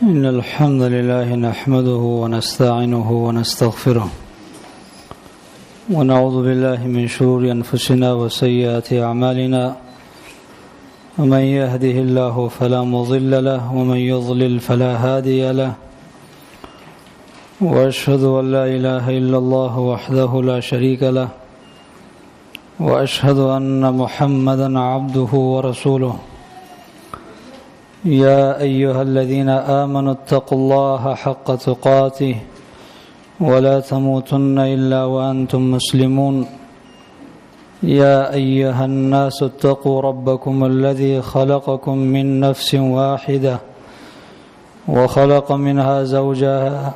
إن الحمد لله نحمده ونستعينه ونستغفره ونعوذ بالله من شرور أنفسنا وسيئات أعمالنا ومن يهده الله فلا مضل له ومن يضلل فلا هادي له وأشهد أن لا إله إلا الله وحده لا شريك له وأشهد أن محمدا عبده ورسوله يا أيها الذين آمنوا اتقوا الله حق تقاته ولا تموتن إلا وأنتم مسلمون يا أيها الناس اتقوا ربكم الذي خلقكم من نفس واحدة وخلق منها زوجها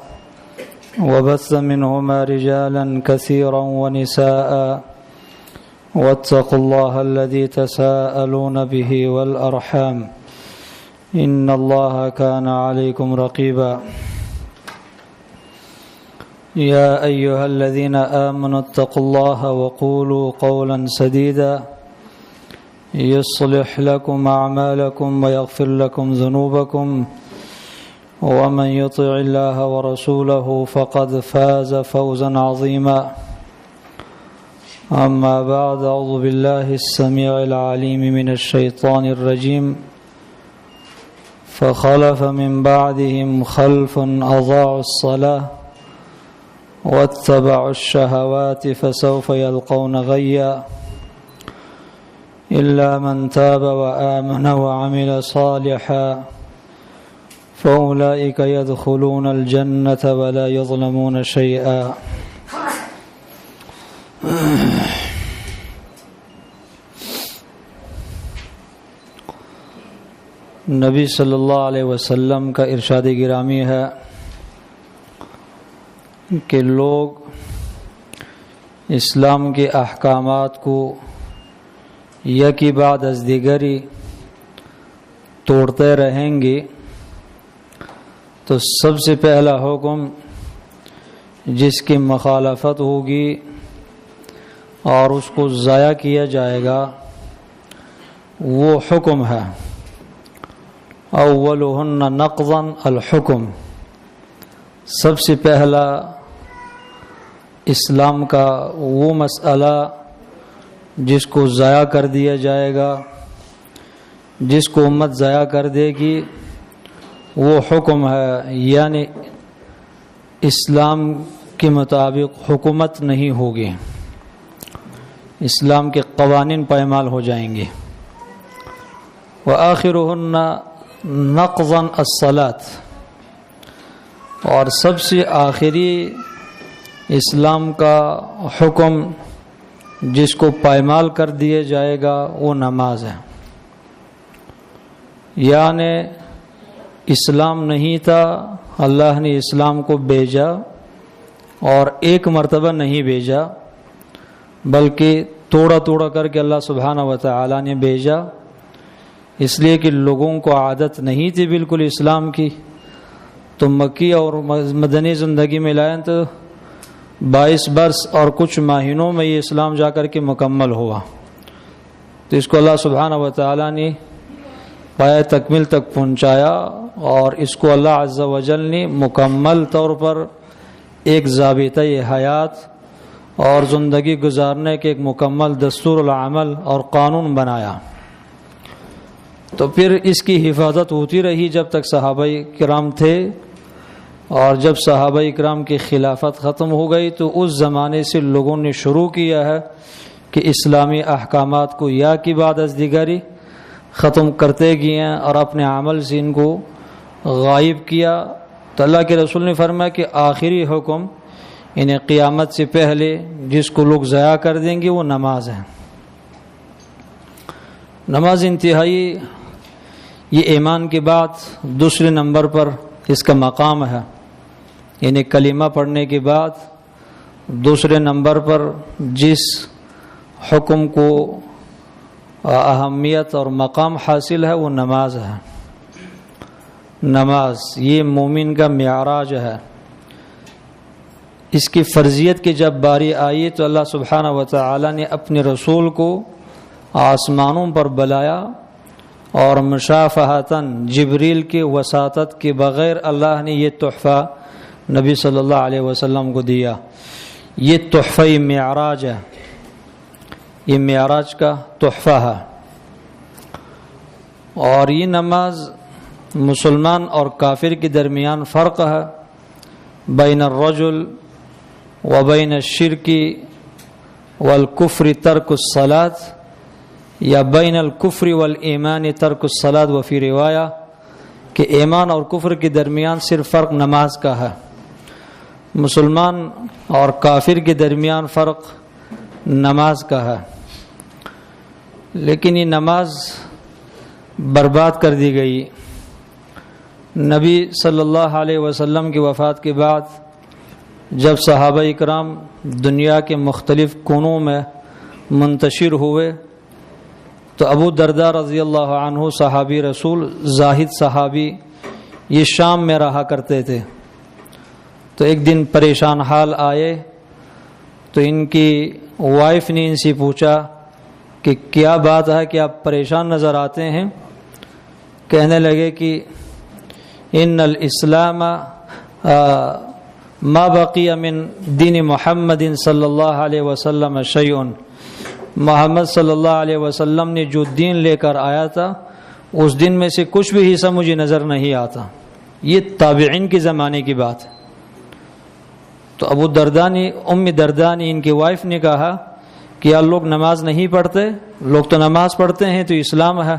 وبث منهما رجالا كثيرا ونساء واتقوا الله الذي تساءلون به والأرحام إن الله كان عليكم رقيبا يا أيها الذين آمنوا اتقوا الله وقولوا قولا سديدا يصلح لكم أعمالكم ويغفر لكم ذنوبكم ومن يطع الله ورسوله فقد فاز فوزا عظيما أما بعد أعوذ بالله السميع العليم من الشيطان الرجيم فخلف من بعدهم خلف أضاعوا الصلاة واتبعوا الشهوات فسوف يلقون غيا إلا من تاب وآمن وعمل صالحا فأولئك يدخلون الجنة ولا يظلمون شيئا نبی صلی اللہ علیہ وسلم کا ارشاد گرامی ہے کہ لوگ اسلام کے احکامات کو یکی بعد از دیگری توڑتے رہیں گے تو سب سے پہلا حکم جس کی مخالفت ہوگی اور اس کو ضائع کیا جائے گا وہ حکم ہے اولہن نقضا الحکم، سب سے پہلا اسلام کا وہ مسئلہ جس کو ضائع کر دیا جائے گا، جس کو امت ضائع کر دے گی، وہ حکم ہے، یعنی اسلام کے مطابق حکومت نہیں ہوگی، اسلام کے قوانین پائمال ہو جائیں گے۔ وآخرہن نقضا الصلاۃ، اور سب سے آخری اسلام کا حکم جس کو پائمال کر دیا جائے گا وہ نماز ہے۔ یعنی اسلام نہیں تھا، اللہ نے اسلام کو بھیجا اور ایک مرتبہ نہیں بھیجا بلکہ توڑا توڑا کر کے اللہ سبحانہ و تعالی نے بھیجا، اس لیے کہ لوگوں کو عادت نہیں تھی بالکل اسلام کی، تو مکی اور مدنی زندگی میں لائیں تو 22 برس اور کچھ مہینوں میں یہ اسلام جا کر کے مکمل ہوا، تو اس کو اللہ سبحانہ و تعالی نے پایہ تکمیل تک پہنچایا، اور اس کو اللہ عز و جل نے مکمل طور پر ایک ضابطہ حیات اور زندگی گزارنے کے ایک مکمل دستور العمل اور قانون بنایا۔ تو پھر اس کی حفاظت ہوتی رہی جب تک صحابہ کرام تھے، اور جب صحابہ کرام کی خلافت ختم ہو گئی تو اس زمانے سے لوگوں نے شروع کیا ہے کہ اسلامی احکامات کو یا کی بعد از دیگری ختم کرتے گئے ہیں اور اپنے عمل سے ان کو غائب کیا۔ تو اللہ کے رسول نے فرمایا کہ آخری حکم انہیں قیامت سے پہلے جس کو لوگ ضائع کر دیں گے وہ نماز ہے۔ نماز انتہائی یہ ایمان کے بعد دوسرے نمبر پر اس کا مقام ہے، یعنی کلمہ پڑھنے کے بعد دوسرے نمبر پر جس حکم کو اہمیت اور مقام حاصل ہے وہ نماز ہے۔ نماز یہ مومن کا معراج ہے۔ اس کی فرضیت کی جب باری آئی تو اللہ سبحانہ و تعالی نے اپنے رسول کو آسمانوں پر بلایا اور مشافہتاً جبریل کی وساطت کے بغیر اللہ نے یہ تحفہ نبی صلی اللہ علیہ وسلم کو دیا. یہ تحفہ معراج ہے، یہ معراج کا تحفہ ہے. اور یہ نماز مسلمان اور کافر کے درمیان فرق ہے، بین الرجل و بین الشرک والکفر ترک الصلاۃ، یا بین الکفر والایمان ترک الصلاۃ. وفی روایہ کہ ایمان اور کفر کے درمیان صرف فرق نماز کا ہے. مسلمان اور کافر کے درمیان فرق نماز کا ہے. لیکن یہ نماز برباد کر دی گئی. نبی صلی اللہ علیہ وسلم کی وفات کے بعد جب صحابہ اکرام دنیا کے مختلف کونوں میں منتشر ہوئے تو ابو درداء رضی اللہ عنہ صحابی رسول، زاہد صحابی، یہ شام میں رہا کرتے تھے. تو ایک دن پریشان حال آئے تو ان کی وائف نے ان سے پوچھا کہ کیا بات ہے کہ آپ پریشان نظر آتے ہیں؟ کہنے لگے کہ ان الاسلام ما بقی من دین محمد صلی اللہ علیہ وسلم شیء. محمد صلی اللہ علیہ وسلم نے جو دین لے کر آیا تھا اس دن میں سے کچھ بھی حصہ مجھے نظر نہیں آتا. یہ تابعین کے زمانے کی بات ہے. تو ابو درداء نے، ام درداء نے، ان کی وائف نے کہا کہ یار لوگ نماز نہیں پڑھتے، لوگ تو نماز پڑھتے ہیں تو اسلام ہے.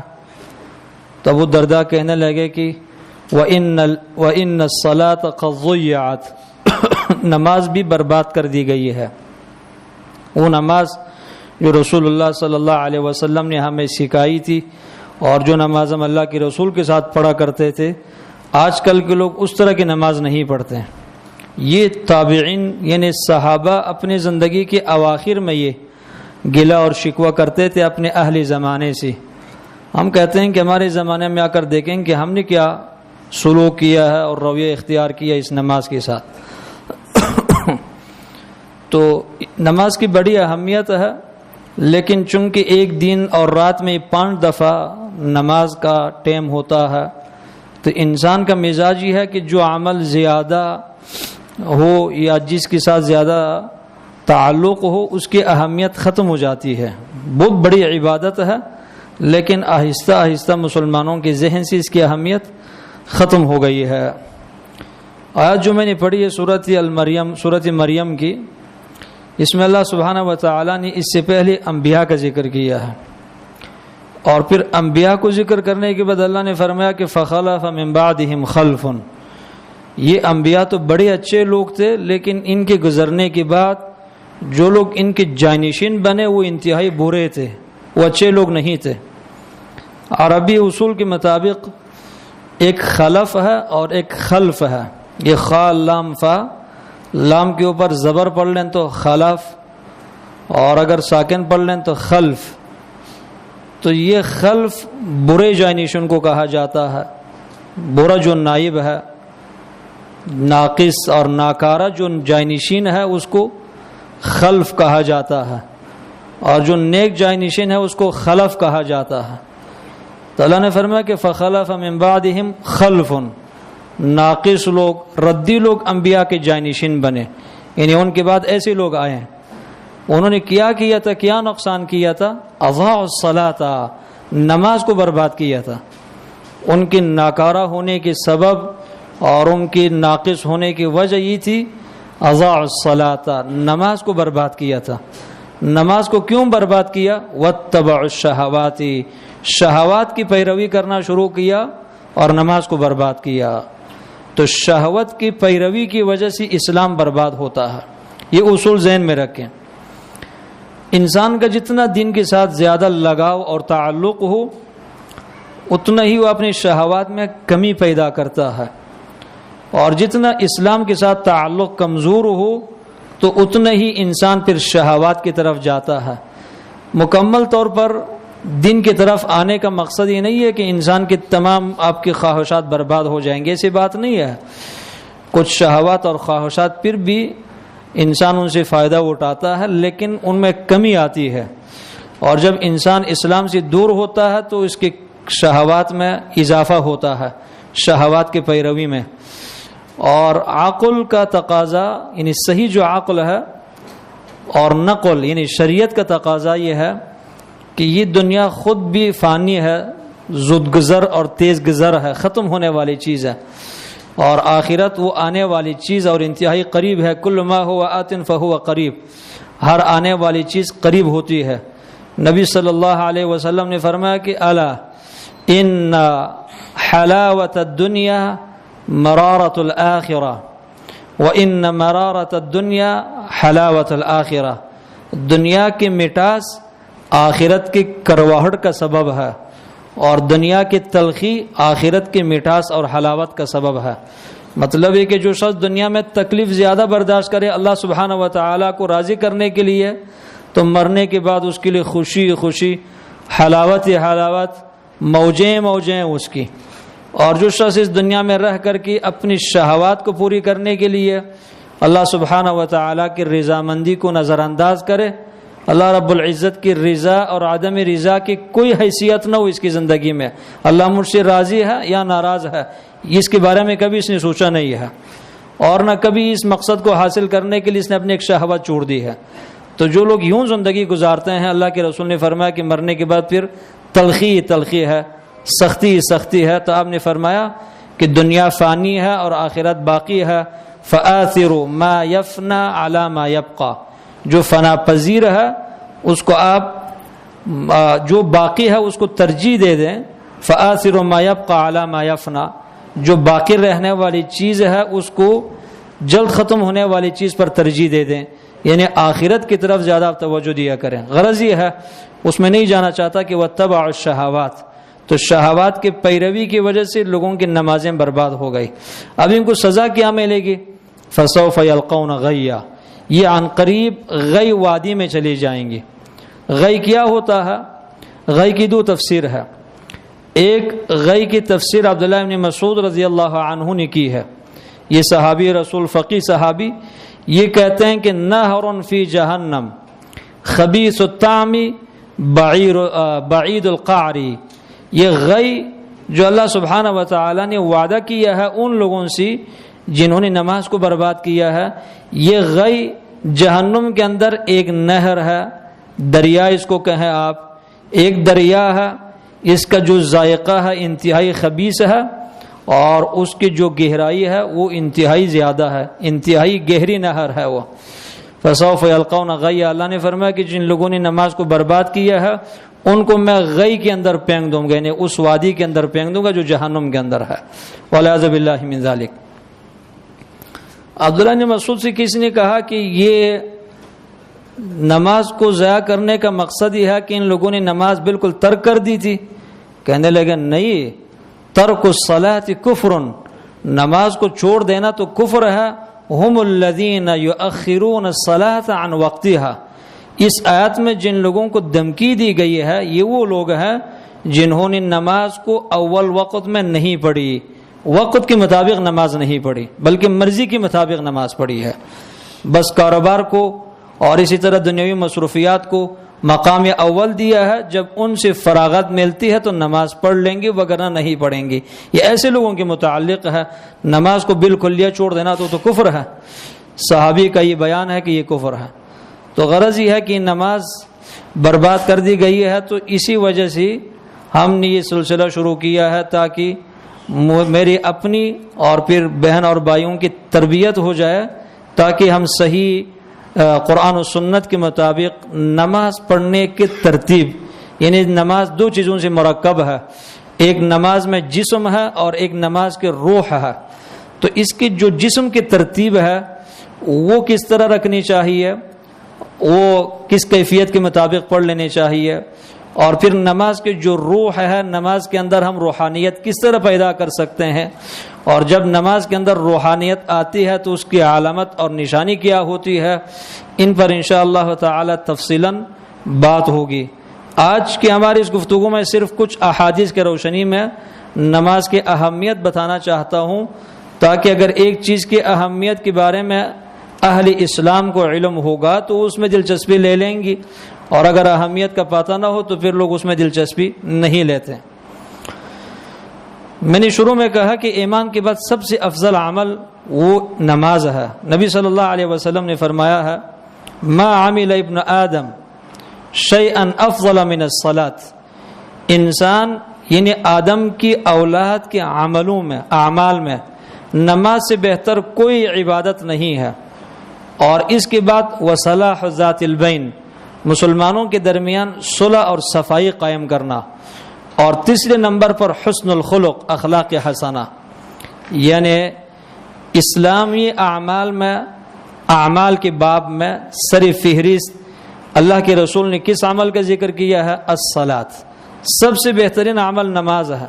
تو ابو درداء کہنے لگے کہ وَإِنَّ الصَّلَاةَ قَدْ ضُيِّعَتْ، نماز بھی برباد کر دی گئی ہے. وہ نماز جو رسول اللہ صلی اللہ علیہ وسلم نے ہمیں سکھائی تھی اور جو نماز ہم اللہ کے رسول کے ساتھ پڑھا کرتے تھے، آج کل کے لوگ اس طرح کی نماز نہیں پڑھتے. یہ تابعین یعنی صحابہ اپنی زندگی کے اواخر میں یہ گلہ اور شکوہ کرتے تھے اپنے اہل زمانے سے. ہم کہتے ہیں کہ ہمارے زمانے میں آ کر دیکھیں کہ ہم نے کیا سلوک کیا ہے اور رویہ اختیار کیا اس نماز کے ساتھ. تو نماز کی بڑی اہمیت ہے، لیکن چونکہ ایک دن اور رات میں 5 دفعہ نماز کا ٹائم ہوتا ہے تو انسان کا مزاج یہ ہے کہ جو عمل زیادہ ہو یا جس کے ساتھ زیادہ تعلق ہو اس کی اہمیت ختم ہو جاتی ہے. بہت بڑی عبادت ہے لیکن آہستہ آہستہ مسلمانوں کے ذہن سے اس کی اہمیت ختم ہو گئی ہے. آیت جو میں نے پڑھی ہے سورۃ مریم کی، اس میں اللہ سبحانہ و تعالی نے اس سے پہلے انبیاء کا ذکر کیا ہے اور پھر انبیاء کو ذکر کرنے کے بعد اللہ نے فرمایا کہ فخلف من بعدہم خلف. یہ انبیاء تو بڑے اچھے لوگ تھے لیکن ان کے گزرنے کے بعد جو لوگ ان کے جانشین بنے وہ انتہائی برے تھے، وہ اچھے لوگ نہیں تھے. عربی اصول کے مطابق ایک خلف ہے اور ایک خلف ہے. یہ خا لام فا، لام کے اوپر زبر پڑھ لیں تو خلف اور اگر ساکن پڑھ لیں تو خلف. تو یہ خلف برے جانشین کو کہا جاتا ہے. برا جو نائب ہے، ناقص اور ناکارہ جو جانشین ہے اس کو خلف کہا جاتا ہے، اور جو نیک جانشین ہے اس کو خلف کہا جاتا ہے. تو اللہ نے فرمایا کہ فخلف من بعدہم خلف، ناقص لوگ، ردی لوگ انبیاء کے جانشین بنے. یعنی ان کے بعد ایسے لوگ آئے ہیں، انہوں نے کیا تھا، کیا نقصان کیا تھا؟ اضاعوا الصلاۃ، نماز کو برباد کیا تھا. ان کے ناکارہ ہونے کے سبب اور ان کی ناقص ہونے کی وجہ یہ تھی اضاعوا الصلاۃ، نماز کو برباد کیا تھا. نماز کو کیوں برباد کیا؟ واتبعوا الشہوات، شہوات کی پیروی کرنا شروع کیا اور نماز کو برباد کیا. تو شہوت کی پیروی کی وجہ سے اسلام برباد ہوتا ہے. یہ اصول ذہن میں رکھیں. انسان کا جتنا دین کے ساتھ زیادہ لگاؤ اور تعلق ہو اتنا ہی وہ اپنی شہوات میں کمی پیدا کرتا ہے، اور جتنا اسلام کے ساتھ تعلق کمزور ہو تو اتنا ہی انسان پھر شہوات کی طرف جاتا ہے. مکمل طور پر دین کی طرف آنے کا مقصد یہ نہیں ہے کہ انسان کے تمام آپ کی خواہشات برباد ہو جائیں گے، ایسی بات نہیں ہے. کچھ شہوات اور خواہشات پھر بھی انسان ان سے فائدہ اٹھاتا ہے لیکن ان میں کمی آتی ہے، اور جب انسان اسلام سے دور ہوتا ہے تو اس کی شہوات میں اضافہ ہوتا ہے، شہوات کی پیروی میں. اور عقل کا تقاضا یعنی صحیح جو عقل ہے اور نقل یعنی شریعت کا تقاضا یہ ہے کہ یہ دنیا خود بھی فانی ہے، زود گذر اور تیز گذر ہے، ختم ہونے والی چیز ہے، اور آخرت وہ آنے والی چیز اور انتہائی قریب ہے. کل ما هو آت فهو قریب، ہر آنے والی چیز قریب ہوتی ہے. نبی صلی اللہ علیہ وسلم نے فرمایا کہ الا ان حلاوت الدنیا مرارت الآخرہ وان مرارت الدنیا حلاوت الآخرہ. دنیا کی مٹاس آخرت کی کرواہٹ کا سبب ہے، اور دنیا کی تلخی آخرت کی مٹاس اور حلاوت کا سبب ہے. مطلب ہے کہ جو شخص دنیا میں تکلیف زیادہ برداشت کرے اللہ سبحانہ و تعالیٰ کو راضی کرنے کے لیے، تو مرنے کے بعد اس کے لیے خوشی خوشی، حلاوت حلاوت، موجیں موجیں اس کی. اور جو شخص اس دنیا میں رہ کر کے اپنی شہوات کو پوری کرنے کے لیے اللہ سبحانہ و تعالیٰ کی رضامندی کو نظر انداز کرے، اللہ رب العزت کی رضا اور عدم رضا کی کوئی حیثیت نہ ہو اس کی زندگی میں، اللہ مجھ سے راضی ہے یا ناراض ہے اس کے بارے میں کبھی اس نے سوچا نہیں ہے، اور نہ کبھی اس مقصد کو حاصل کرنے کے لیے اس نے اپنی ایک شہوت چھوڑ دی ہے. تو جو لوگ یوں زندگی گزارتے ہیں، اللہ کے رسول نے فرمایا کہ مرنے کے بعد پھر تلخی تلخی ہے، سختی سختی ہے. تو آپ نے فرمایا کہ دنیا فانی ہے اور آخرت باقی ہے. فآثروا ما یفنا علی ما یبقى، جو فنا پذیر ہے اس کو آپ جو باقی ہے اس کو ترجیح دے دیں. فآثروا ما یبقى علی ما یفنا، جو باقی رہنے والی چیز ہے اس کو جلد ختم ہونے والی چیز پر ترجیح دے دیں، یعنی آخرت کی طرف زیادہ توجہ دیا کریں. غرض یہ ہے، اس میں نہیں جانا چاہتا کہ واتبعوا الشہوات. تو شہوات کی پیروی کی وجہ سے لوگوں کی نمازیں برباد ہو گئی. اب ان کو سزا کیا ملے گی؟ فسوف یلقون غیا، یہ عن قریب غی وادی میں چلی جائیں گی. غی کیا ہوتا ہے؟ غی کی دو تفسیر ہے. ایک غی کی تفسیر عبداللہ ابن مسعود رضی اللہ عنہ نے کی ہے. یہ صحابی رسول فقی صحابی یہ کہتے ہیں کہ نہر فی جہنم خبیث الطعم بعید القعر. یہ غی جو اللہ سبحانہ و تعالی نے وعدہ کیا ہے ان لوگوں سے جنہوں نے نماز کو برباد کیا ہے، یہ غی جہنم کے اندر ایک نہر ہے، دریا اس کو کہیں آپ، ایک دریا ہے، اس کا جو ذائقہ ہے انتہائی خبیث ہے، اور اس کی جو گہرائی ہے وہ انتہائی زیادہ ہے، انتہائی گہری نہر ہے وہ. فسوف یلقون غیا، اللہ نے فرمایا کہ جن لوگوں نے نماز کو برباد کیا ہے ان کو میں غی کے اندر پھینک دوں گا، یعنی اس وادی کے اندر پھینک دوں گا جو جہنم کے اندر ہے. والعیاذ باللہ من ذالک. عبداللہ بن مسعود سے کسی نے کہا کہ یہ نماز کو ضائع کرنے کا مقصد یہ ہے کہ ان لوگوں نے نماز بالکل ترک کر دی تھی. کہنے لگے نہیں، ترک الصلاۃ کفر، نماز کو چھوڑ دینا تو کفر ہے. ہم الذین یؤخرون الصلاۃ عن وقتها، اس آیت میں جن لوگوں کو دھمکی دی گئی ہے یہ وہ لوگ ہیں جنہوں نے نماز کو اول وقت میں نہیں پڑھی، وقت کے مطابق نماز نہیں پڑھی بلکہ مرضی کے مطابق نماز پڑھی ہے. بس کاروبار کو اور اسی طرح دنیاوی مصروفیات کو مقام اول دیا ہے، جب ان سے فراغت ملتی ہے تو نماز پڑھ لیں گے وگرنہ نہیں پڑھیں گے. یہ ایسے لوگوں کے متعلق ہے. نماز کو بالکلیہ چھوڑ دینا تو کفر ہے. صحابی کا یہ بیان ہے کہ یہ کفر ہے. تو غرض یہ ہے کہ نماز برباد کر دی گئی ہے، تو اسی وجہ سے ہم نے یہ سلسلہ شروع کیا ہے تاکہ میری اپنی اور پھر بہن اور بھائیوں کی تربیت ہو جائے، تاکہ ہم صحیح قرآن و سنت کے مطابق نماز پڑھنے کی ترتیب، یعنی نماز دو چیزوں سے مرکب ہے، ایک نماز میں جسم ہے اور ایک نماز کے روح ہے. تو اس کی جو جسم کی ترتیب ہے وہ کس طرح رکھنی چاہیے، وہ کس کیفیت کے مطابق پڑھ لینے چاہیے، اور پھر نماز کی جو روح ہے، نماز کے اندر ہم روحانیت کس طرح پیدا کر سکتے ہیں، اور جب نماز کے اندر روحانیت آتی ہے تو اس کی علامت اور نشانی کیا ہوتی ہے، ان پر انشاءاللہ تعالی تفصیلاً بات ہوگی. آج کی ہماری اس گفتگو میں صرف کچھ احادیث کے روشنی میں نماز کی اہمیت بتانا چاہتا ہوں، تاکہ اگر ایک چیز کی اہمیت کے بارے میں اہل اسلام کو علم ہوگا تو اس میں دلچسپی لے لیں گی، اور اگر اہمیت کا پتہ نہ ہو تو پھر لوگ اس میں دلچسپی نہیں لیتے. میں نے شروع میں کہا کہ ایمان کے بعد سب سے افضل عمل وہ نماز ہے. نبی صلی اللہ علیہ وسلم نے فرمایا ہے ما عمل ابن آدم شیئا افضل من الصلاة. انسان یعنی آدم کی اولاد کے عملوں میں اعمال میں نماز سے بہتر کوئی عبادت نہیں ہے. اور اس کے بعد وصلاح ذات البین، مسلمانوں کے درمیان صلح اور صفائی قائم کرنا. اور تیسرے نمبر پر حسن الخلق، اخلاق حسنہ، یعنی اسلامی اعمال میں، اعمال کے باب میں سر فہرست اللہ کے رسول نے کس عمل کا ذکر کیا ہے؟ الصلاۃ. سب سے بہترین عمل نماز ہے،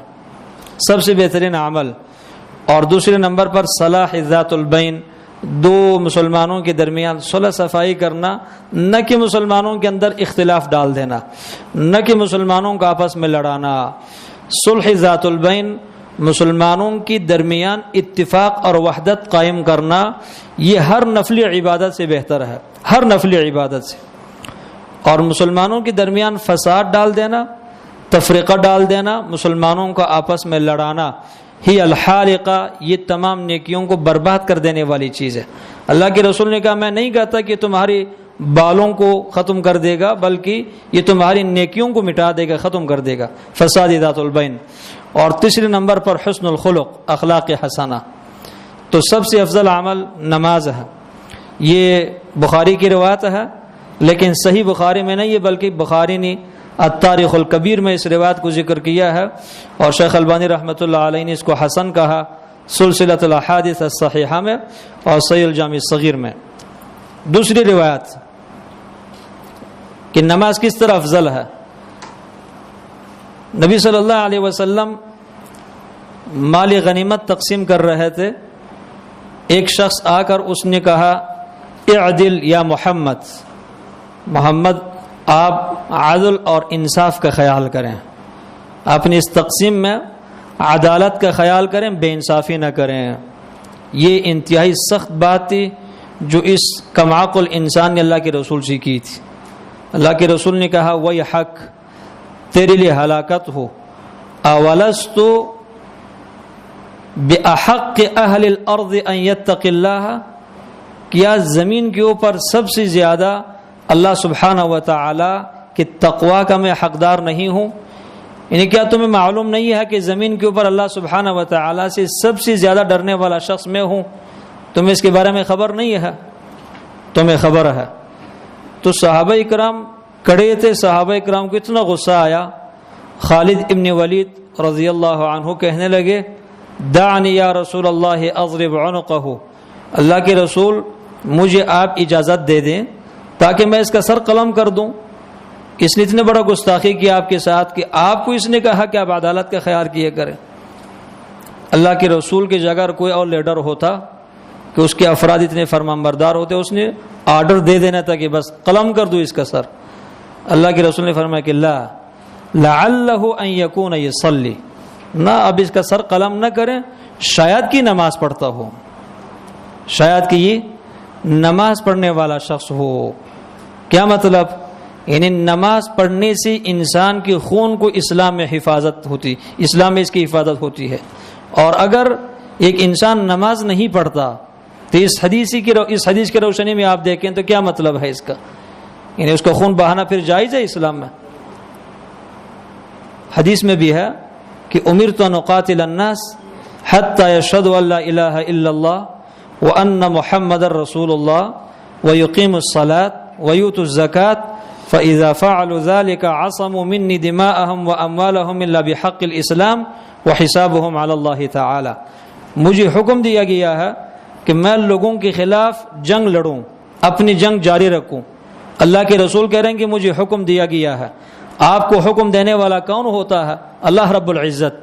سب سے بہترین عمل. اور دوسرے نمبر پر صلاح ذات البین، دو مسلمانوں کے درمیان صلح صفائی کرنا، نہ کہ مسلمانوں کے اندر اختلاف ڈال دینا، نہ کہ مسلمانوں کو آپس میں لڑانا. صلح ذات البین، مسلمانوں کی درمیان اتفاق اور وحدت قائم کرنا، یہ ہر نفلی عبادت سے بہتر ہے، ہر نفلی عبادت سے. اور مسلمانوں کے درمیان فساد ڈال دینا، تفریقہ ڈال دینا، مسلمانوں کو آپس میں لڑانا، ہی الحالقہ، یہ تمام نیکیوں کو برباد کر دینے والی چیز ہے. اللہ کے رسول نے کہا میں نہیں کہتا کہ تمہاری بالوں کو ختم کر دے گا، بلکہ یہ تمہاری نیکیوں کو مٹا دے گا، ختم کر دے گا. فساد ذات البین. اور تیسرے نمبر پر حسن الخلق، اخلاق حسنہ. تو سب سے افضل عمل نماز ہے. یہ بخاری کی روایت ہے، لیکن صحیح بخاری میں نہیں ہے، بلکہ بخاری نے التاریخ الکبیر میں اس روایت کو ذکر کیا ہے، اور شیخ البانی رحمۃ اللہ علیہ نے اس کو حسن کہا سلسلۃ الاحادیث الصحیحہ میں اور صحیح الجامع الصغیر میں. دوسری روایت کہ نماز کس طرح افضل ہے. نبی صلی اللہ علیہ وسلم مال غنیمت تقسیم کر رہے تھے. ایک شخص آ کر اس نے کہا اعدل یا محمد، محمد آپ عدل اور انصاف کا خیال کریں، اپنی اس تقسیم میں عدالت کا خیال کریں، بے انصافی نہ کریں. یہ انتہائی سخت بات تھی جو اس کم عقل انسان نے اللہ کے رسول سے کی تھی. اللہ کے رسول نے کہا ویحک، تیرے لیے ہلاکت ہو. اولست بأحق اہل الارض ان یتق اللہ، کیا زمین کے اوپر سب سے زیادہ اللہ سبحانہ و تعالی کے تقوی کا میں حقدار نہیں ہوں؟ یعنی کیا تمہیں معلوم نہیں ہے کہ زمین کے اوپر اللہ سبحانہ و تعالی سے سب سے زیادہ ڈرنے والا شخص میں ہوں؟ تمہیں اس کے بارے میں خبر نہیں ہے؟ تمہیں خبر ہے. تو صحابہ اکرام کھڑے تھے. صحابہ اکرام کو اتنا غصہ آیا، خالد ابن ولید رضی اللہ عنہ کہنے لگے دعنی یا رسول اللہ اضرب عنقہ، اللہ کے رسول مجھے آپ اجازت دے دیں تاکہ میں اس کا سر قلم کر دوں. اس نے اتنے بڑا گستاخی کیا آپ کے ساتھ کہ آپ کو اس نے کہا کہ آپ عدالت کا خیال کیے کریں. اللہ کے رسول کی جگہ کوئی اور لیڈر ہوتا کہ اس کے افراد اتنے فرمانبردار ہوتے، اس نے آرڈر دے دینا تھا کہ بس قلم کر دو اس کا سر. اللہ کے رسول نے فرمایا کہ لا لعلہ ان یکون یصلی، نہ اب اس کا سر قلم نہ کریں، شاید کی نماز پڑھتا ہو، شاید کہ یہ نماز پڑھنے والا شخص ہو. کیا مطلب؟ یعنی نماز پڑھنے سے انسان کے خون کو اسلام میں حفاظت ہوتی، اسلام میں اس کی حفاظت ہوتی ہے. اور اگر ایک انسان نماز نہیں پڑھتا تو اس حدیث کی روشنی میں آپ دیکھیں تو کیا مطلب ہے اس کا؟ یعنی اس کا خون بہانا پھر جائز ہے اسلام میں؟ حدیث میں بھی ہے کہ امرت ان اقاتل الناس حتی یشهدوا ان لا الہ الا اللہ وان محمد رسول اللہ ویقیموا الصلاة ویؤتوا الزکاة فاذا فعلوا ذلك عصموا مني دماءهم واموالهم الا بحق الاسلام وحسابهم على اللہ تعالی. مجھے حکم دیا گیا ہے کہ میں لوگوں کے خلاف جنگ لڑوں، اپنی جنگ جاری رکھوں. اللہ کے رسول کہہ رہے ہیں کہ مجھے حکم دیا گیا ہے. آپ کو حکم دینے والا کون ہوتا ہے؟ اللہ رب العزت،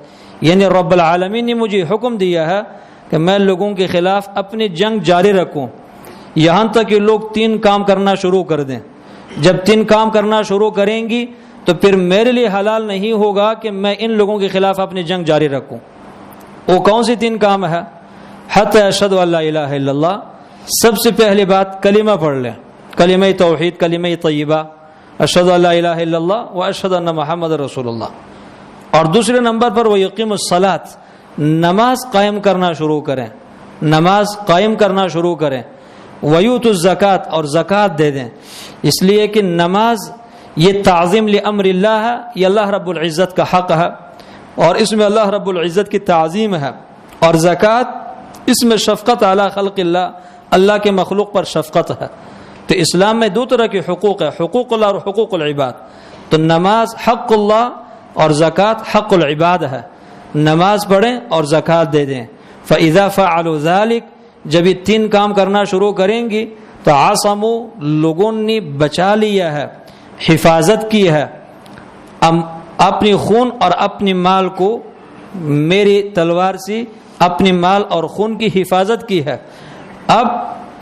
یعنی رب العالمین نے مجھے حکم دیا ہے کہ میں لوگوں کے خلاف اپنی جنگ جاری رکھوں یہاں تک کہ لوگ 3 کام کرنا شروع کر دیں. جب 3 کام کرنا شروع کریں گی تو پھر میرے لیے حلال نہیں ہوگا کہ میں ان لوگوں کے خلاف اپنی جنگ جاری رکھوں. وہ کون سی 3 کام ہے؟ حتی اشہد ان لا الہ الا اللہ، سب سے پہلی بات کلمہ پڑھ لیں، کلمہ توحید، کلمہ طیبہ، اشہد ان لا الہ الا اللہ و اشہد ان محمد رسول اللہ. اور دوسرے نمبر پر وہ یقیم الصلاۃ، نماز قائم کرنا شروع کریں، نماز قائم کرنا شروع کریں، ویؤتوا الزکات اور زکوٰۃ دے دیں، اس لیے کہ نماز یہ تعظیم لامر اللہ ہے، یہ اللہ رب العزت کا حق ہے اور اس میں اللہ رب العزت کی تعظیم ہے، اور زکوٰۃ اس میں شفقت علی خلق اللہ، اللہ کے مخلوق پر شفقت ہے۔ تو اسلام میں دو طرح کے حقوق ہے، حقوق اللہ اور حقوق العباد۔ تو نماز حق اللہ اور زکوٰۃ حق العباد ہے، نماز پڑھیں اور زکوٰۃ دے دیں۔ فَإِذَا فَعَلُوا ذَلِكَ، جب یہ تین کام کرنا شروع کریں گی تو عَصَمُوا، لوگوں نے بچا لیا ہے، حفاظت کی ہے اپنی خون اور اپنی مال کو، میری تلوار سے اپنی مال اور خون کی حفاظت کی ہے۔ اب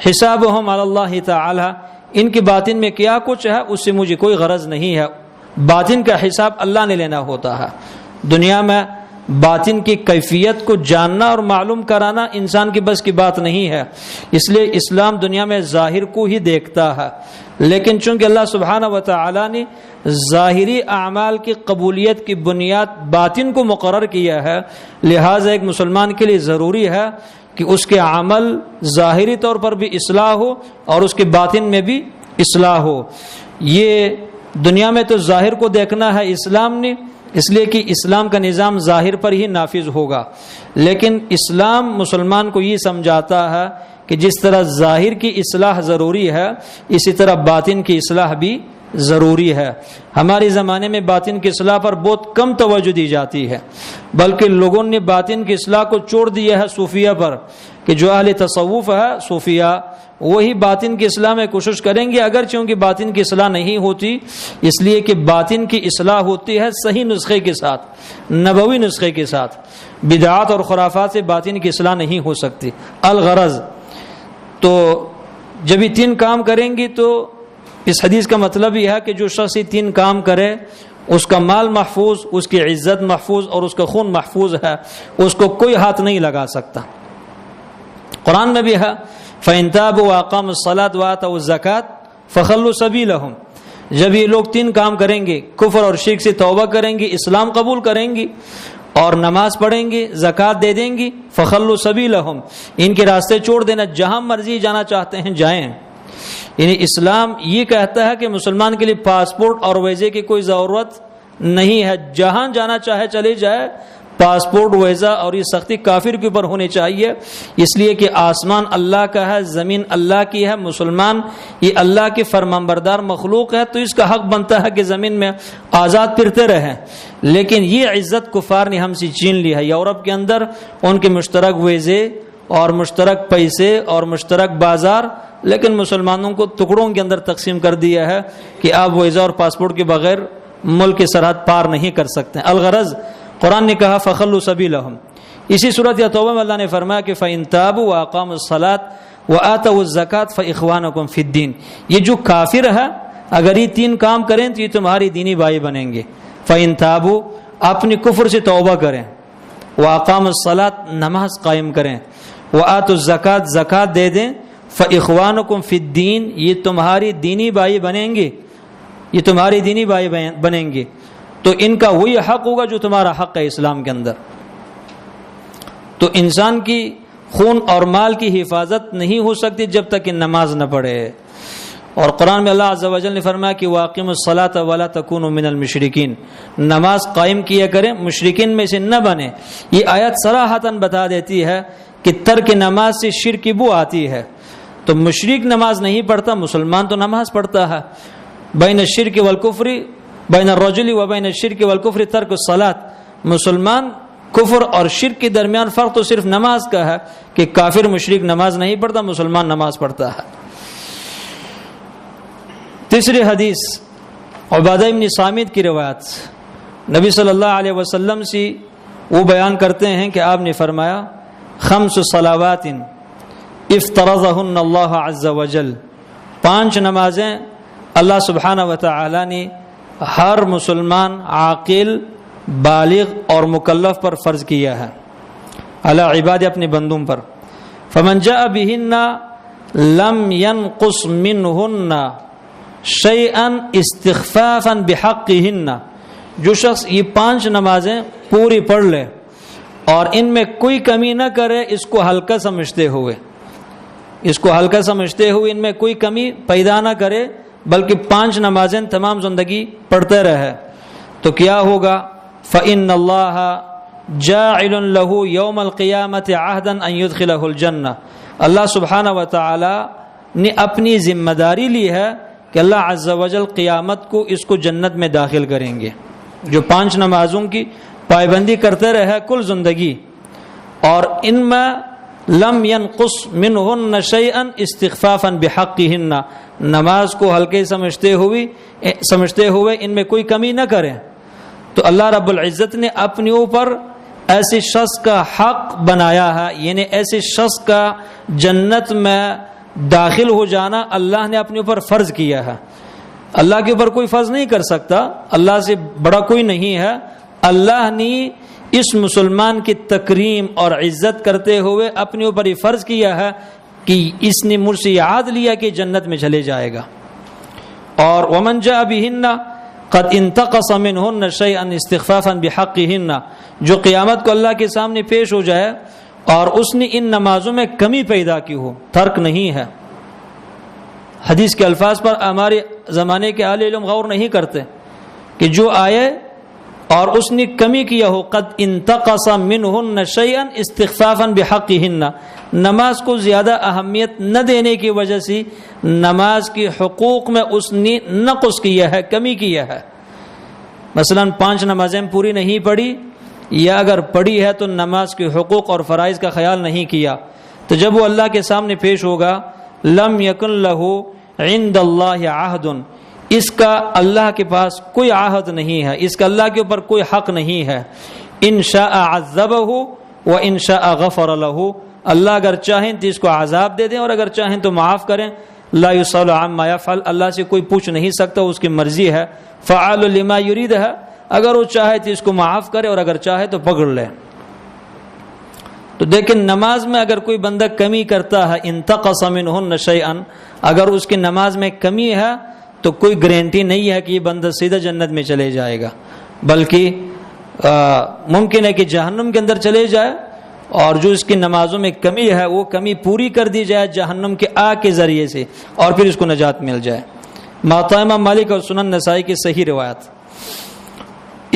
حسابہم علی اللہ تعالی، ان کی باطن میں کیا کچھ ہے اس سے مجھے کوئی غرض نہیں ہے، باطن کا حساب اللہ نے لینا ہوتا ہے۔ دنیا میں باطن کی کیفیت کو جاننا اور معلوم کرانا انسان کی بس کی بات نہیں ہے، اس لیے اسلام دنیا میں ظاہر کو ہی دیکھتا ہے، لیکن چونکہ اللہ سبحانہ و تعالی نے ظاہری اعمال کی قبولیت کی بنیاد باطن کو مقرر کیا ہے، لہٰذا ایک مسلمان کے لیے ضروری ہے کہ اس کے عمل ظاہری طور پر بھی اصلاح ہو اور اس کے باطن میں بھی اصلاح ہو۔ یہ دنیا میں تو ظاہر کو دیکھنا ہے اسلام نے، اس لیے کہ اسلام کا نظام ظاہر پر ہی نافذ ہوگا، لیکن اسلام مسلمان کو یہ سمجھاتا ہے کہ جس طرح ظاہر کی اصلاح ضروری ہے اسی طرح باطن کی اصلاح بھی ضروری ہے۔ ہمارے زمانے میں باطن کی اصلاح پر بہت کم توجہ دی جاتی ہے، بلکہ لوگوں نے باطن کی اصلاح کو چھوڑ دیا ہے صوفیہ پر، کہ جو اہل تصوف ہے صوفیہ وہی باطن کی اصلاح میں کوشش کریں گے، اگرچہ ان کی باطن کی اصلاح نہیں ہوتی، اس لیے کہ باطن کی اصلاح ہوتی ہے صحیح نسخے کے ساتھ، نبوی نسخے کے ساتھ، بدعات اور خرافات سے باطن کی اصلاح نہیں ہو سکتی۔ الغرض تو جب یہ تین کام کریں گی تو اس حدیث کا مطلب یہ ہے کہ جو شخص یہ تین کام کرے اس کا مال محفوظ، اس کی عزت محفوظ اور اس کا خون محفوظ ہے، اس کو کوئی ہاتھ نہیں لگا سکتا۔ قرآن میں بھی ہے فَإِن تَابُوا وَأَقَامُوا الصَّلَاةَ وَآتَوُا الزَّكَاةَ فَخَلُّوا سَبِيلَهُمْ، جب یہ لوگ تین کام کریں گے، کفر اور شرک سے توبہ کریں گے، اسلام قبول کریں گے اور نماز پڑھیں گے، زکوٰۃ دے دیں گی، فَخَلُّوا سَبِيلَهُمْ، ان کے راستے چھوڑ دینا، جہاں مرضی جانا چاہتے ہیں جائیں۔ یعنی اسلام یہ کہتا ہے کہ مسلمان کے لیے پاسپورٹ اور ویزے کی کوئی ضرورت نہیں ہے، جہاں جانا چاہے چلے جائے، پاسپورٹ ویزا اور یہ سختی کافر کے اوپر ہونی چاہیے، اس لیے کہ آسمان اللہ کا ہے، زمین اللہ کی ہے، مسلمان یہ اللہ کی فرمانبردار مخلوق ہے، تو اس کا حق بنتا ہے کہ زمین میں آزاد پھرتے رہیں۔ لیکن یہ عزت کفار نے ہم سے چھین لی ہے۔ یورپ کے اندر ان کے مشترک ویزے اور مشترک پیسے اور مشترک بازار، لیکن مسلمانوں کو ٹکڑوں کے اندر تقسیم کر دیا ہے کہ آپ ویزا اور پاسپورٹ کے بغیر ملک کی سرحد پار نہیں کر سکتے۔ الغرض قرآن نے کہا فخلوا سبیلہم۔ اسی صورت یا توبہ میں اللہ نے فرمایا کہ فإن تابوا وأقاموا الصلاة وآتوا الزکاة فإخوانکم فی الدین، یہ جو کافر ہے اگر یہ تین کام کریں تو یہ تمہاری دینی بھائی بنیں گے۔ فإن تابوا، اپنی کفر سے توبہ کریں، وأقاموا الصلاة، نماز قائم کریں، وآتوا الزکاة، زکوٰۃ دے دیں، فإخوانکم فی الدین، یہ تمہاری دینی بھائی بنیں گے، یہ تمہاری دینی بھائی بنیں گے، تو ان کا وہی حق ہوگا جو تمہارا حق ہے اسلام کے اندر۔ تو انسان کی خون اور مال کی حفاظت نہیں ہو سکتی جب تک کہ نماز نہ پڑھے، اور قرآن میں اللہ عز و جل نے فرمایا کہ وَأَقِيمُوا الصَّلَاةَ وَلَا تَكُونُوا مِنَ الْمُشْرِكِينَ، نماز قائم کیا کریں، مشرکین میں سے نہ بنے۔ یہ آیت صراحتاً بتا دیتی ہے کہ ترک نماز سے شرک کی بو آتی ہے، تو مشرک نماز نہیں پڑھتا، مسلمان تو نماز پڑھتا ہے۔ بین الشرک والکفر، بین الرجل و بین الشرک والکفر ترک الصلاۃ، مسلمان کفر اور شرک کے درمیان فرق تو صرف نماز کا ہے کہ کافر مشرک نماز نہیں پڑھتا، مسلمان نماز پڑھتا ہے۔ تیسری حدیث عبادہ بن صامت کی روایت، نبی صلی اللہ علیہ وسلم سے وہ بیان کرتے ہیں کہ آپ نے فرمایا خمس صلوات افترضہن اللہ عز وجل، پانچ نمازیں اللہ سبحانہ و تعالی نے ہر مسلمان عاقل بالغ اور مکلف پر فرض کیا ہے، علی عباد، اپنے بندوں پر۔ فمن جاء بہن لم ينقص منہن شیئا استخفافا بحقہن، جو شخص یہ پانچ نمازیں پوری پڑھ لے اور ان میں کوئی کمی نہ کرے، اس کو ہلکا سمجھتے ہوئے ان میں کوئی کمی پیدا نہ کرے، بلکہ 5 نمازیں تمام زندگی پڑھتے رہے، تو کیا ہوگا؟ فَإِنَّ اللَّهَ جَاعِلٌ لَهُ يَوْمَ الْقِيَامَةِ عَهْدًا أَن يُدْخِلَهُ الْجَنَّةَ، اللہ سبحانہ و تعالی نے اپنی ذمہ داری لی ہے کہ اللہ عز و جل قیامت کو اس کو جنت میں داخل کریں گے، جو 5 نمازوں کی پابندی کرتے رہے کل زندگی، اور ان میں لم ينقص منهن شيئا استخفافا بحقهن، نماز کو ہلکے سمجھتے ہوئے ان میں کوئی کمی نہ کریں، تو اللہ رب العزت نے اپنے اوپر ایسے شخص کا حق بنایا ہے، یعنی ایسے شخص کا جنت میں داخل ہو جانا اللہ نے اپنے اوپر فرض کیا ہے۔ اللہ کے اوپر کوئی فرض نہیں کر سکتا، اللہ سے بڑا کوئی نہیں ہے۔ اللہ نے اس مسلمان کی تکریم اور عزت کرتے ہوئے اپنے اوپر یہ فرض کیا ہے کہ اس نے مجھ سے یاد لیا کہ جنت میں چلے جائے گا۔ اور ومن جاء بہن قد انتقص منهن شيئا استخفافا بحقهن، جو قیامت کو اللہ کے سامنے پیش ہو جائے اور اس نے ان نمازوں میں کمی پیدا کی ہو، ترک نہیں ہے۔ حدیث کے الفاظ پر ہمارے زمانے کے اہل علم غور نہیں کرتے کہ جو آئے اور اس نے کمی کیا ہو، قد انتقص منهن شيئا استخفافا بحقهن، نماز کو زیادہ اہمیت نہ دینے کی وجہ سے نماز کے حقوق میں اس نے نقص کیا ہے، کمی کیا ہے۔ مثلا 5 نمازیں پوری نہیں پڑھی، یا اگر پڑھی ہے تو نماز کے حقوق اور فرائض کا خیال نہیں کیا، تو جب وہ اللہ کے سامنے پیش ہوگا، لم یکن له عند اللہ عہد، اس کا اللہ کے پاس کوئی عہد نہیں ہے، اس کا اللہ کے اوپر کوئی حق نہیں ہے۔ ان شاء عذبہ و ان شاء غفر له، اللہ اگر چاہیں تو اس کو عذاب دے دیں اور اگر چاہیں تو معاف کریں۔ لا یسأل عما یفعل، اللہ سے کوئی پوچھ نہیں سکتا، اس کی مرضی ہے۔ فعال لما یرید ہے، اگر وہ چاہے تو اس کو معاف کرے اور اگر چاہے تو پکڑ لے۔ تو دیکھیں نماز میں اگر کوئی بندہ کمی کرتا ہے، انتقص منهن شيئا، اگر اس کی نماز میں کمی ہے تو کوئی گارنٹی نہیں ہے کہ یہ بندہ سیدھا جنت میں چلے جائے گا، بلکہ ممکن ہے کہ جہنم کے اندر چلے جائے، اور جو اس کی نمازوں میں کمی ہے وہ کمی پوری کر دی جائے جہنم کے آگ کے ذریعے سے، اور پھر اس کو نجات مل جائے۔ موطا امام مالک اور سنن نسائی کی صحیح روایت۔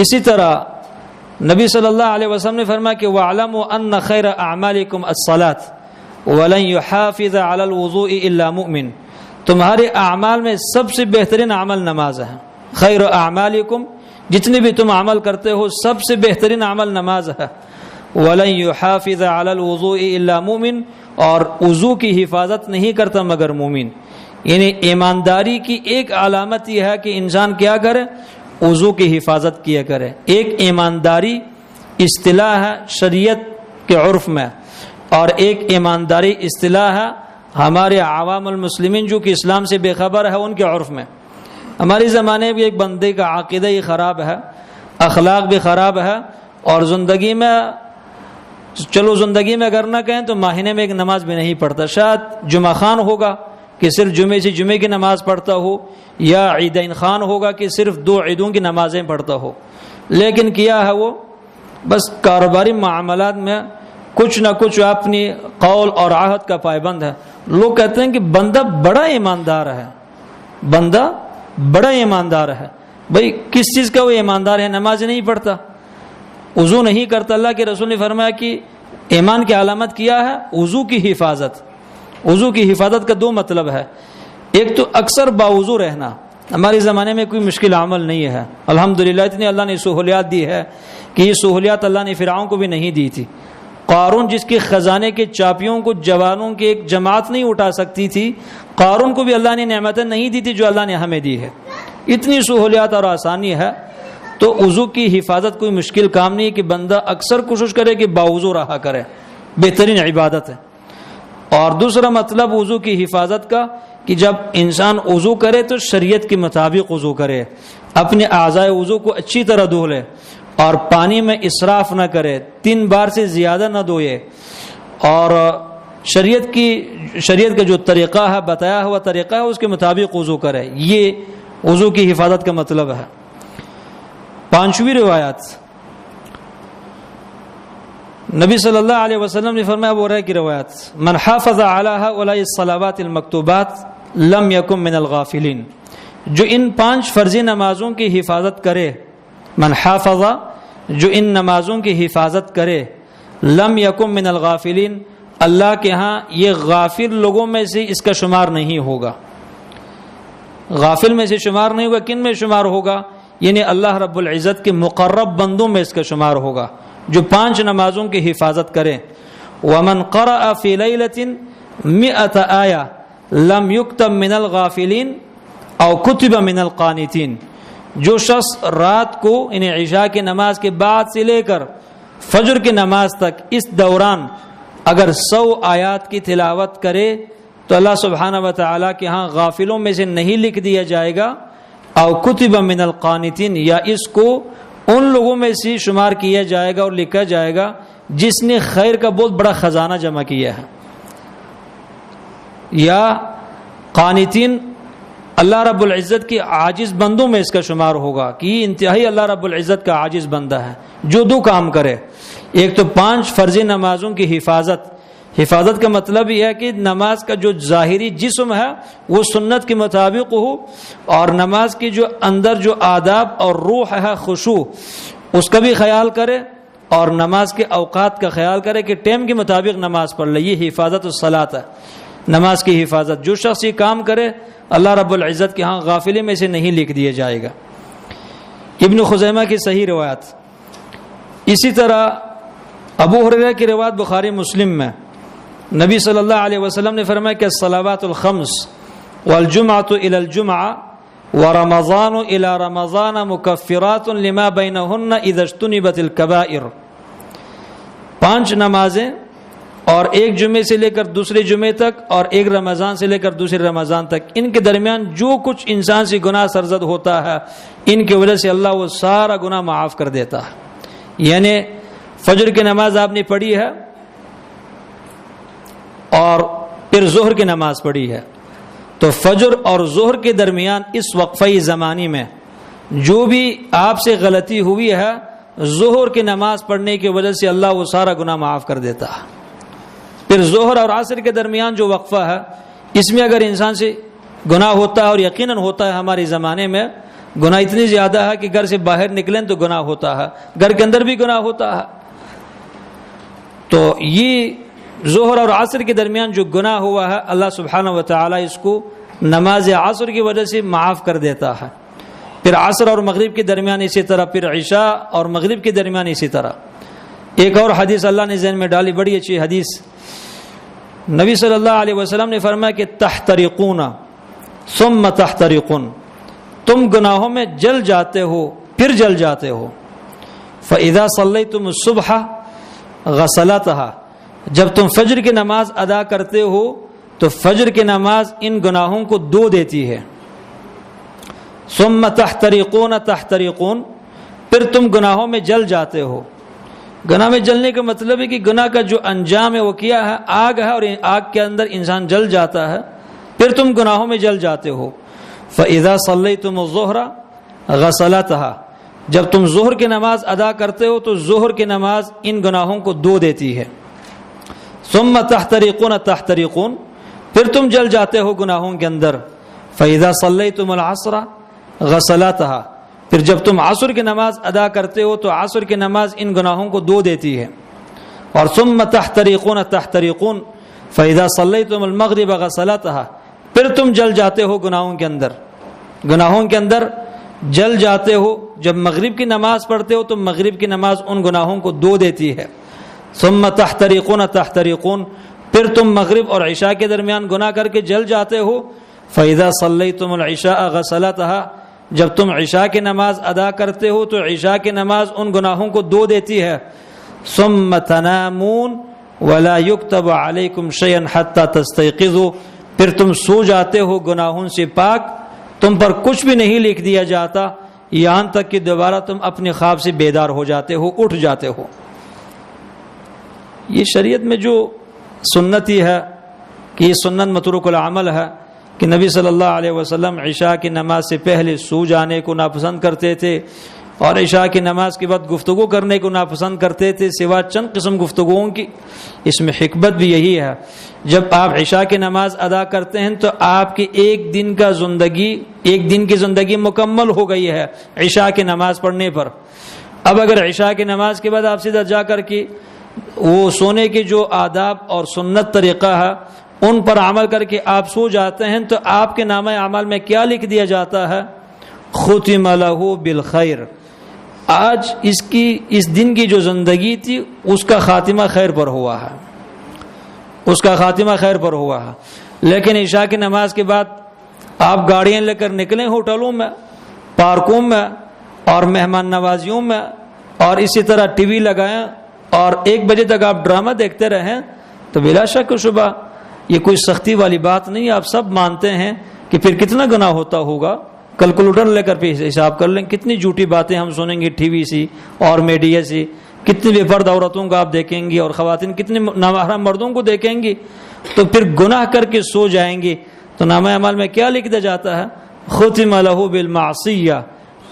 اسی طرح نبی صلی اللہ علیہ وسلم نے فرمایا کہ وَاعْلَمُوا أَنَّ خَيْرَ أَعْمَالِكُمْ الصَّلَاةُ وَلَنْ يُحَافِظَ عَلَى الْوُضُوءِ إِلَّا مُؤْمِنٌ، تمہارے اعمال میں سب سے بہترین عمل نماز ہے۔ خیر اعمالکم، جتنے بھی تم عمل کرتے ہو سب سے بہترین عمل نماز ہے۔ وَلَنْ يُحَافِظَ عَلَى الْوُضُوءِ إِلَّا مُؤْمِنٌ، اور وضو کی حفاظت نہیں کرتا مگر مومن۔ یعنی ایمانداری کی ایک علامت یہ ہے کہ انسان کیا کرے، وضو کی حفاظت کیا کرے۔ ایک ایمانداری اصطلاح ہے شریعت کے عرف میں، اور ایک ایمانداری اصطلاح ہے ہمارے عوام المسلمین جو کہ اسلام سے بے خبر ہے ان کے عرف میں۔ ہمارے زمانے میں ایک بندے کا عقیدہ ہی خراب ہے، اخلاق بھی خراب ہے، اور زندگی میں اگر نہ کہیں تو مہینے میں ایک نماز بھی نہیں پڑھتا۔ شاید جمعہ خان ہوگا کہ صرف جمعے سے جمعے کی نماز پڑھتا ہو، یا عیدین خان ہوگا کہ صرف 2 عیدوں کی نمازیں پڑھتا ہو، لیکن کیا ہے وہ بس کاروباری معاملات میں کچھ نہ کچھ اپنی قول اور عہد کا پابند ہے۔ لوگ کہتے ہیں کہ بندہ بڑا ایماندار ہے، بندہ بڑا ایماندار ہے۔ بھئی کس چیز کا وہ ایماندار ہے؟ نماز نہیں پڑھتا، وضو نہیں کرتا۔ اللہ کے رسول نے فرمایا کہ ایمان کی علامت کیا ہے؟ وضو کی حفاظت۔ وضو کی حفاظت کا 2 مطلب ہے، ایک تو اکثر باوضو رہنا۔ ہمارے زمانے میں کوئی مشکل عمل نہیں ہے، الحمدللہ اتنی اللہ نے سہولیات دی ہے کہ یہ سہولیات اللہ نے فرعون کو بھی نہیں دی تھی۔ قارون جس کے خزانے کے چابیوں کو جوانوں کی ایک جماعت نہیں اٹھا سکتی تھی، قارون کو بھی اللہ نے نعمتیں نہیں دی تھی جو اللہ نے ہمیں دی ہے۔ اتنی سہولیات اور آسانی ہے، تو وضو کی حفاظت کوئی مشکل کام نہیں ہے کہ بندہ اکثر کوشش کرے کہ باوضو رہا کرے، بہترین عبادت ہے۔ اور دوسرا مطلب وضو کی حفاظت کا کہ جب انسان وضو کرے تو شریعت کے مطابق وضو کرے، اپنے اعضائے وضو کو اچھی طرح دھو لے، اور پانی میں اسراف نہ کرے، 3 بار سے زیادہ نہ دھوئے، اور شریعت کا جو طریقہ ہے، بتایا ہوا طریقہ ہے، اس کے مطابق وضو کرے۔ یہ وضو کی حفاظت کا مطلب ہے۔ 5ویں روایت، نبی صلی اللہ علیہ وسلم نے فرمایا، ابو ہریرہ کی روایت، من حافظ علی هؤلاء الصلوات المکتوبات لم یکن من الغافلین، جو ان 5 فرضی نمازوں کی حفاظت کرے، من حافظ، جو ان نمازوں کی حفاظت کرے، لم یکن من الغافلین، اللہ کے ہاں یہ غافل لوگوں میں سے اس کا شمار نہیں ہوگا. غافل میں سے شمار نہیں ہوگا. کن میں شمار ہوگا؟ یعنی اللہ رب العزت کے مقرب بندوں میں اس کا شمار ہوگا جو 5 نمازوں کی حفاظت کریں. ومن قرأ فی لیلۃ 100 آیہ لم یکتب من الغافلین او کتب من القانتین، جو شخص رات کو یعنی عشاء کی نماز کے بعد سے لے کر فجر کی نماز تک اس دوران اگر 100 آیات کی تلاوت کرے تو اللہ سبحانہ و تعالیٰ کے ہاں غافلوں میں سے نہیں لکھ دیا جائے گا. او کتب من القانتین، یا اس کو ان لوگوں میں سے شمار کیا جائے گا اور لکھا جائے گا جس نے خیر کا بہت بڑا خزانہ جمع کیا ہے. یا قانتین، اللہ رب العزت کی عاجز بندوں میں اس کا شمار ہوگا کہ یہ انتہائی اللہ رب العزت کا عاجز بندہ ہے جو 2 کام کرے. ایک تو 5 فرضی نمازوں کی حفاظت کا مطلب یہ ہے کہ نماز کا جو ظاہری جسم ہے وہ سنت کے مطابق ہو، اور نماز کی جو اندر جو آداب اور روح ہے خشوع اس کا بھی خیال کرے، اور نماز کے اوقات کا خیال کرے کہ ٹائم کے مطابق نماز پڑھ لے. یہ حفاظت الصلاۃ ہے، نماز کی حفاظت. جو شخص یہ کام کرے اللہ رب العزت کے ہاں غافلے میں سے نہیں لکھ دیا جائے گا. ابن خزیمہ کی صحیح روایت. اسی طرح ابو ہریرہ کی روایت بخاری مسلم میں نبی صلی اللہ علیہ وسلم نے فرمایا کہ الصلوات الخمس والجمعۃ الی الجمعہ ورمضان الی رمضان مکفرات لما بینہن اذا اجتنبت الکبائر. 5 نمازیں، اور ایک جمعے سے لے کر دوسرے جمعے تک، اور ایک رمضان سے لے کر دوسرے رمضان تک، ان کے درمیان جو کچھ انسان سے گناہ سرزد ہوتا ہے ان کی وجہ سے اللہ وہ سارا گناہ معاف کر دیتا ہے. یعنی فجر کی نماز آپ نے پڑھی ہے اور پھر ظہر کی نماز پڑھی ہے، تو فجر اور ظہر کے درمیان اس وقفہ زمانی میں جو بھی آپ سے غلطی ہوئی ہے ظہر کی نماز پڑھنے کی وجہ سے اللہ وہ سارا گناہ معاف کر دیتا ہے. پھر ظہر اور عصر کے درمیان جو وقفہ ہے اس میں اگر انسان سے گناہ ہوتا ہے، اور یقیناً ہوتا ہے، ہمارے زمانے میں گناہ اتنی زیادہ ہے کہ گھر سے باہر نکلیں تو گناہ ہوتا ہے، گھر کے اندر بھی گناہ ہوتا ہے. تو یہ ظہر اور عصر کے درمیان جو گناہ ہوا ہے اللہ سبحانہ و تعالی اس کو نماز عصر کی وجہ سے معاف کر دیتا ہے. پھر عصر اور مغرب کے درمیان اسی طرح، پھر عشاء اور مغرب کے درمیان اسی طرح. ایک اور حدیث اللہ نے ذہن میں ڈالی، بڑی اچھی حدیث. نبی صلی اللہ علیہ وسلم نے فرمایا کہ تحترقون ثم تحترقون، تم گناہوں میں جل جاتے ہو پھر جل جاتے ہو. فاذا صلیتم الصبح غسلتها، جب تم فجر کی نماز ادا کرتے ہو تو فجر کی نماز ان گناہوں کو دھو دیتی ہے. ثم تحترقون تحترقون، پھر تم گناہوں میں جل جاتے ہو. گناہ میں جلنے کا مطلب ہے کہ گناہ کا جو انجام ہے وہ کیا ہے، آگ ہے، اور آگ کے اندر انسان جل جاتا ہے، پھر تم گناہوں میں جل جاتے ہو. فَإِذَا صَلَّيْتُمُ الظُّهْرَ غَسَلَتْهَا، جب تم ظہر کی نماز ادا کرتے ہو تو ظہر کی نماز ان گناہوں کو دھو دیتی ہے. ثُمَّ تَحْتَرِقُونَ تَحْتَرِقُونَ، پھر تم جل جاتے ہو گناہوں کے اندر. فَإِذَا صَلَّيْتُمُ الْعَصْرَ غَسَلَتْهَا، پھر جب تم عصر کی نماز ادا کرتے ہو تو عصر کی نماز ان گناہوں کو دھو دیتی ہے. اور ثم تحترقون تحترقون فاذا صلیتم المغرب غسلتها، پھر تم جل جاتے ہو گناہوں کے اندر جل جاتے ہو. جب مغرب کی نماز پڑھتے ہو تو مغرب کی نماز ان گناہوں کو دھو دیتی ہے. ثم تحترقون تحترقون، پھر تم مغرب اور عشاء کے درمیان گناہ کر کے جل جاتے ہو. فاذا صلیتم العشاء غسلتها، جب تم عشاء کی نماز ادا کرتے ہو تو عشاء کی نماز ان گناہوں کو دھو دیتی ہے. ثم تنامون ولا يكتب عليكم شيئا حتى تستيقظوا، پھر تم سو جاتے ہو گناہوں سے پاک، تم پر کچھ بھی نہیں لکھ دیا جاتا یہاں تک کہ دوبارہ تم اپنے خواب سے بیدار ہو جاتے ہو، اٹھ جاتے ہو. یہ شریعت میں جو سنتی ہے کہ یہ سنت متروک العمل ہے کہ نبی صلی اللہ علیہ وسلم عشاء کی نماز سے پہلے سو جانے کو ناپسند کرتے تھے، اور عشاء کی نماز کے بعد گفتگو کرنے کو ناپسند کرتے تھے سوا چند قسم گفتگوؤں کی۔ اس میں حکمت بھی یہی ہے، جب آپ عشاء کی نماز ادا کرتے ہیں تو آپ کی ایک دن کی زندگی مکمل ہو گئی ہے عشاء کی نماز پڑھنے پر۔ اب اگر عشاء کی نماز کے بعد آپ سیدھا جا کر کے وہ سونے کے جو آداب اور سنت طریقہ ہے ان پر عمل کر کے آپ سو جاتے ہیں تو آپ کے نامہ اعمال میں کیا لکھ دیا جاتا ہے؟ ختم لہ بالخیر، آج اس دن کی جو زندگی تھی اس کا خاتمہ خیر پر ہوا ہے، اس کا خاتمہ خیر پر ہوا ہے۔ لیکن عشاء کی نماز کے بعد آپ گاڑیاں لے کر نکلیں ہوٹلوں میں، پارکوں میں اور مہمان نوازیوں میں، اور اسی طرح ٹی وی لگائیں اور 1 بجے تک آپ ڈرامہ دیکھتے رہیں، تو بلا شک و شبہ یہ کوئی سختی والی بات نہیں، آپ سب مانتے ہیں کہ پھر کتنا گناہ ہوتا ہوگا۔ کیلکولیٹر لے کر پھر حساب کر لیں کتنی جھوٹی باتیں ہم سنیں گے ٹی وی سے اور میڈیا سے، کتنی بے پردہ عورتوں کو آپ دیکھیں گی اور خواتین کتنے نامحرم مردوں کو دیکھیں گی، تو پھر گناہ کر کے سو جائیں گے تو نامہ اعمال میں کیا لکھ دیا جاتا ہے؟ ختم لہ بالمعصیہ،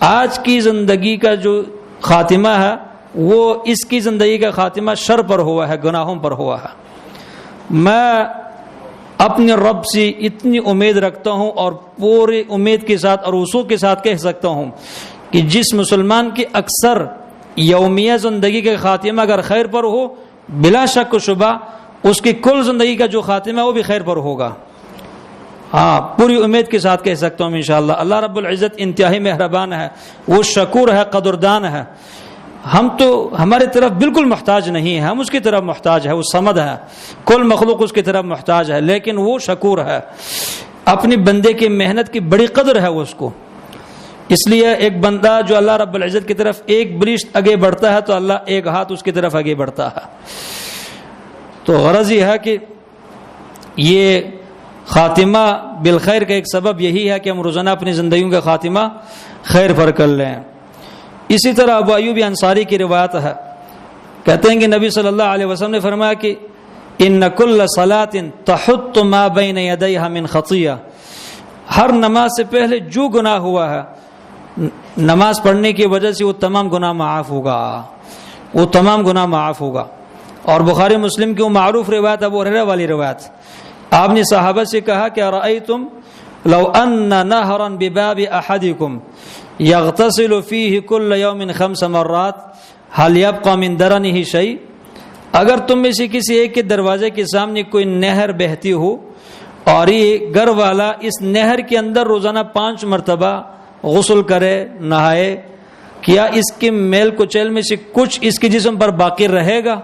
آج کی زندگی کا جو خاتمہ ہے وہ اس کی زندگی کا خاتمہ شر پر ہوا ہے، گناہوں پر ہوا ہے۔ میں اپنے رب سے اتنی امید رکھتا ہوں اور پوری امید کے ساتھ اور وثوق کے ساتھ کہہ سکتا ہوں کہ جس مسلمان کی اکثر یومیہ زندگی کا خاتمہ اگر خیر پر ہو، بلا شک و شبہ اس کی کل زندگی کا جو خاتمہ ہے وہ بھی خیر پر ہوگا۔ ہاں، پوری امید کے ساتھ کہہ سکتا ہوں انشاءاللہ۔ اللہ رب العزت انتہائی مہربان ہے، وہ شکور ہے، قدردان ہے۔ ہم تو ہمارے طرف بالکل محتاج نہیں ہے، ہم اس کی طرف محتاج ہے، وہ صمد ہے، کل مخلوق اس کی طرف محتاج ہے، لیکن وہ شکور ہے، اپنی بندے کی محنت کی بڑی قدر ہے اس کو۔ اس لیے ایک بندہ جو اللہ رب العزت کی طرف ایک برشت آگے بڑھتا ہے تو اللہ ایک ہاتھ اس کی طرف آگے بڑھتا ہے۔ تو غرض یہ ہے کہ یہ خاتمہ بالخیر کا ایک سبب یہی ہے کہ ہم روزانہ اپنی زندگیوں کا خاتمہ خیر پر کر لیں۔ اسی طرح ابو ایوب انصاری کی روایت ہے، کہتے ہیں کہ نبی صلی اللہ علیہ وسلم نے فرمایا کہ ان کل صلاۃ تحط ما بین یدیہا من خطیہ، ہر نماز سے پہلے جو گناہ ہوا ہے نماز پڑھنے کی وجہ سے وہ تمام گناہ معاف ہوگا، وہ تمام گناہ معاف ہوگا۔ اور بخاری مسلم کی وہ معروف روایت ابو ہریرہ والی روایت، آپ نے صحابہ سے کہا کہ ارأیتم لو ان نہرا بباب احدکم یغتسل فیہ کل یوم 5 مرات هل یبقى من درنہ شیء، اگر تم میں سے کسی ایک کے دروازے کے سامنے کوئی نہر بہتی ہو اور یہ گھر والا اس نہر کے اندر روزانہ 5 مرتبہ غسل کرے، نہائے، کیا اس کے میل کچیل میں سے کچھ اس کے جسم پر باقی رہے گا؟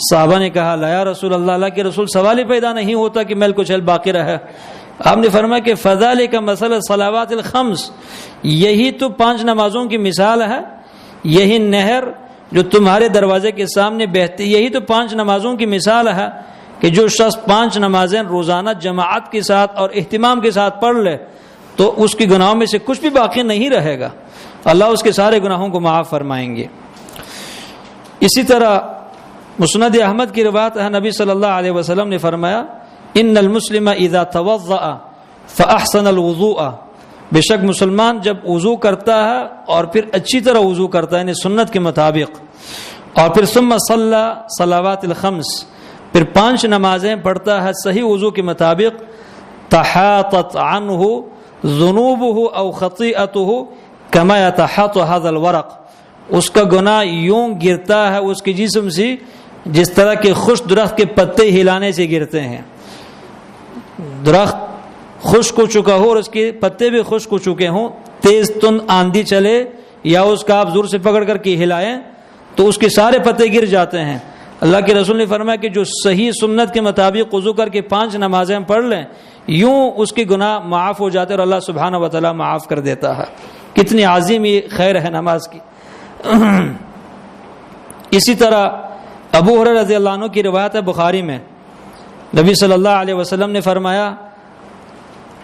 صحابہ نے کہا لا یا رسول اللہ، اللہ کے رسول سوال ہی پیدا نہیں ہوتا کہ میل کچیل باقی رہے۔ آپ نے فرمایا کہ فذالک مثل الصلوات الخمس، یہی تو 5 نمازوں کی مثال ہے، یہی نہر جو تمہارے دروازے کے سامنے بہتی، یہی تو 5 نمازوں کی مثال ہے کہ جو شخص 5 نمازیں روزانہ جماعت کے ساتھ اور اہتمام کے ساتھ پڑھ لے تو اس کی گناہوں میں سے کچھ بھی باقی نہیں رہے گا، اللہ اس کے سارے گناہوں کو معاف فرمائیں گے۔ اسی طرح مسند احمد کی روایت ہے، نبی صلی اللہ علیہ وسلم نے فرمایا ان المسلم اذا توضأ فاحسن الوضوء، بے شک مسلمان جب وضو کرتا ہے اور پھر اچھی طرح وضو کرتا ہے یعنی سنت کے مطابق، اور پھر ثم صلی صلوات الخمس، پھر 5 نمازیں پڑھتا ہے صحیح وضو کے مطابق، تحاطت عنہ ذنوبہ او خطیئتہ کما یتحاط هذا الورق، اس کا گناہ یوں گرتا ہے اس کے جسم سے جس طرح کہ خشک درخت کے پتے ہلانے سے گرتے ہیں۔ درخت خشک ہو چکا ہو اور اس کے پتے بھی خشک ہو چکے ہوں، تیز تند آندھی چلے یا اس کا آپ زور سے پکڑ کر کے ہلائیں تو اس کے سارے پتے گر جاتے ہیں۔ اللہ کے رسول نے فرمایا کہ جو صحیح سنت کے مطابق وضو کر کے 5 نمازیں پڑھ لیں یوں اس کے گناہ معاف ہو جاتے اور اللہ سبحانہ و تعالی معاف کر دیتا ہے۔ کتنی عظیم یہ خیر ہے نماز کی۔ اسی طرح ابو ہریرہ رضی اللہ عنہ کی روایت ہے بخاری میں، نبی صلی اللہ علیہ وسلم نے فرمایا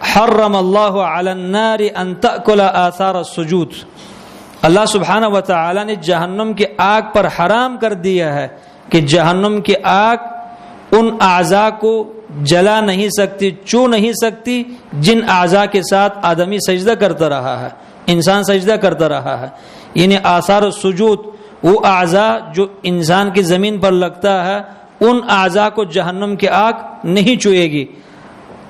حرم اللہ علی النار ان تأکل آثار السجود، اللہ سبحانہ و تعالی نے جہنم کی آگ پر حرام کر دیا ہے کہ جہنم کی آگ ان اعضاء کو جلا نہیں سکتی، چھو نہیں سکتی جن اعضاء کے ساتھ آدمی سجدہ کرتا رہا ہے، انسان سجدہ کرتا رہا ہے، یعنی آثار السجود، وہ اعضاء جو انسان کی زمین پر لگتا ہے، ان اعضاء کو جہنم کی آگ نہیں چھوئے گی.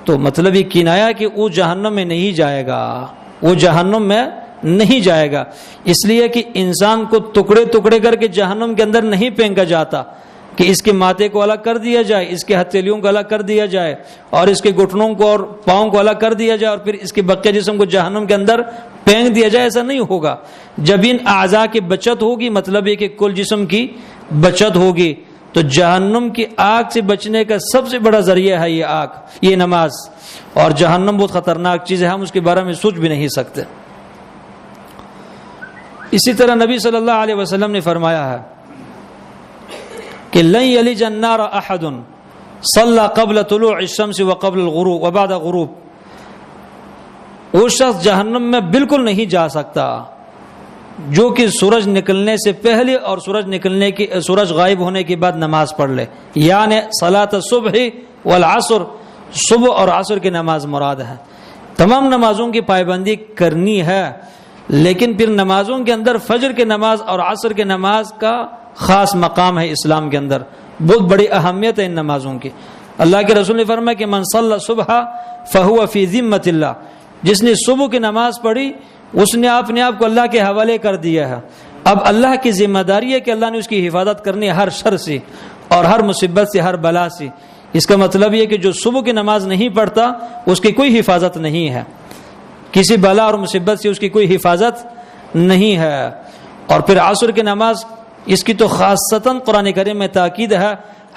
تو مطلب یہ کنایا کہ وہ جہنم میں نہیں جائے گا، وہ جہنم میں نہیں جائے گا. اس لیے کہ انسان کو ٹکڑے ٹکڑے کر کے جہنم کے اندر نہیں پھینکا جاتا کہ اس کے ماتھے کو الگ کر دیا جائے، اس کے ہتھیلیوں کو الگ کر دیا جائے، اور اس کے گھٹنوں کو اور پاؤں کو الگ کر دیا جائے، اور پھر اس کے بقیہ جسم کو جہنم کے اندر پھینک دیا جائے. ایسا نہیں ہوگا. جب ان اعضاء کی بچت ہوگی، مطلب یہ کہ کل جسم کی بچت ہوگی. تو جہنم کی آگ سے بچنے کا سب سے بڑا ذریعہ ہے یہ آگ، یہ نماز. اور جہنم بہت خطرناک چیز ہے، ہم اس کے بارے میں سوچ بھی نہیں سکتے. اسی طرح نبی صلی اللہ علیہ وسلم نے فرمایا ہے کہ لن یلج النار احد صلی قبل طلوع الشمس وقبل الغروب وبعد غروب. وہ شخص جہنم میں بالکل نہیں جا سکتا جو کہ سورج نکلنے سے پہلے اور سورج غائب ہونے کے بعد نماز پڑھ لے. یعنی صلاۃ الصبح والعصر، صبح اور عصر کی نماز مراد ہے. تمام نمازوں کی پابندی کرنی ہے، لیکن پھر نمازوں کے اندر فجر کی نماز اور عصر کی نماز کا خاص مقام ہے اسلام کے اندر. بہت بڑی اہمیت ہے ان نمازوں کی. اللہ کے رسول نے فرمایا کہ من صلی الصبح فہو فی ذمۃ اللہ. جس نے صبح کی نماز پڑھی اس نے اپنے آپ کو اللہ کے حوالے کر دیا ہے. اب اللہ کی ذمہ داری ہے کہ اللہ نے اس کی حفاظت کرنی ہے ہر شر سے اور ہر مصیبت سے، ہر بلا سے. اس کا مطلب یہ کہ جو صبح کی نماز نہیں پڑھتا اس کی کوئی حفاظت نہیں ہے، کسی بلا اور مصیبت سے اس کی کوئی حفاظت نہیں ہے. اور پھر عصر کی نماز، اس کی تو خاصتاً قرآن کریم میں تاکید ہے،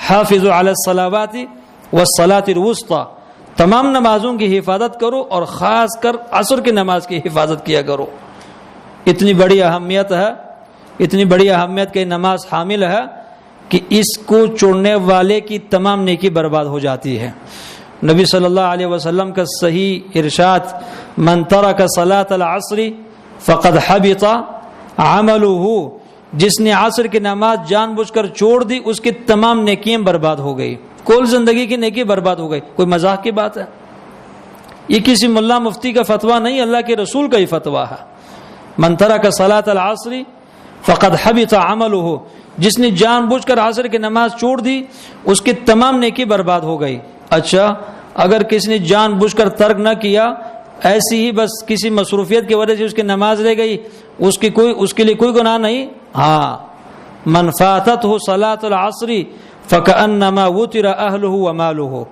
حافظوا علی الصلوات والصلاۃ الوسطی. تمام نمازوں کی حفاظت کرو اور خاص کر عصر کی نماز کی حفاظت کیا کرو. اتنی بڑی اہمیت ہے، اتنی بڑی اہمیت کی نماز حامل ہے کہ اس کو چھوڑنے والے کی تمام نیکی برباد ہو جاتی ہے. نبی صلی اللہ علیہ وسلم کا صحیح ارشاد، من ترک صلاۃ العصر فقد حبط عملہ. جس نے عصر کی نماز جان بوجھ کر چھوڑ دی اس کی تمام نیکیاں برباد ہو گئی، کل زندگی کی نیکی برباد ہو گئی. کوئی مذاق کی بات ہے؟ یہ کسی ملا مفتی کا فتویٰ نہیں، اللہ کے رسول کا ہی فتویٰ ہے. من ترک صلاۃ العصر فقد حبط عملہ. جس نے جان بوجھ کر عصر کی نماز چھوڑ دی اس کی تمام نیکی برباد ہو گئی. اچھا، اگر کسی نے جان بوجھ کر ترک نہ کیا، ایسی ہی بس کسی مصروفیت کی وجہ سے اس کی نماز رہ گئی، اس کے لیے کوئی گناہ نہیں. ہاں، من فاتتہ صلاۃ العصر فکأنما وتر اہلہ ومالہ.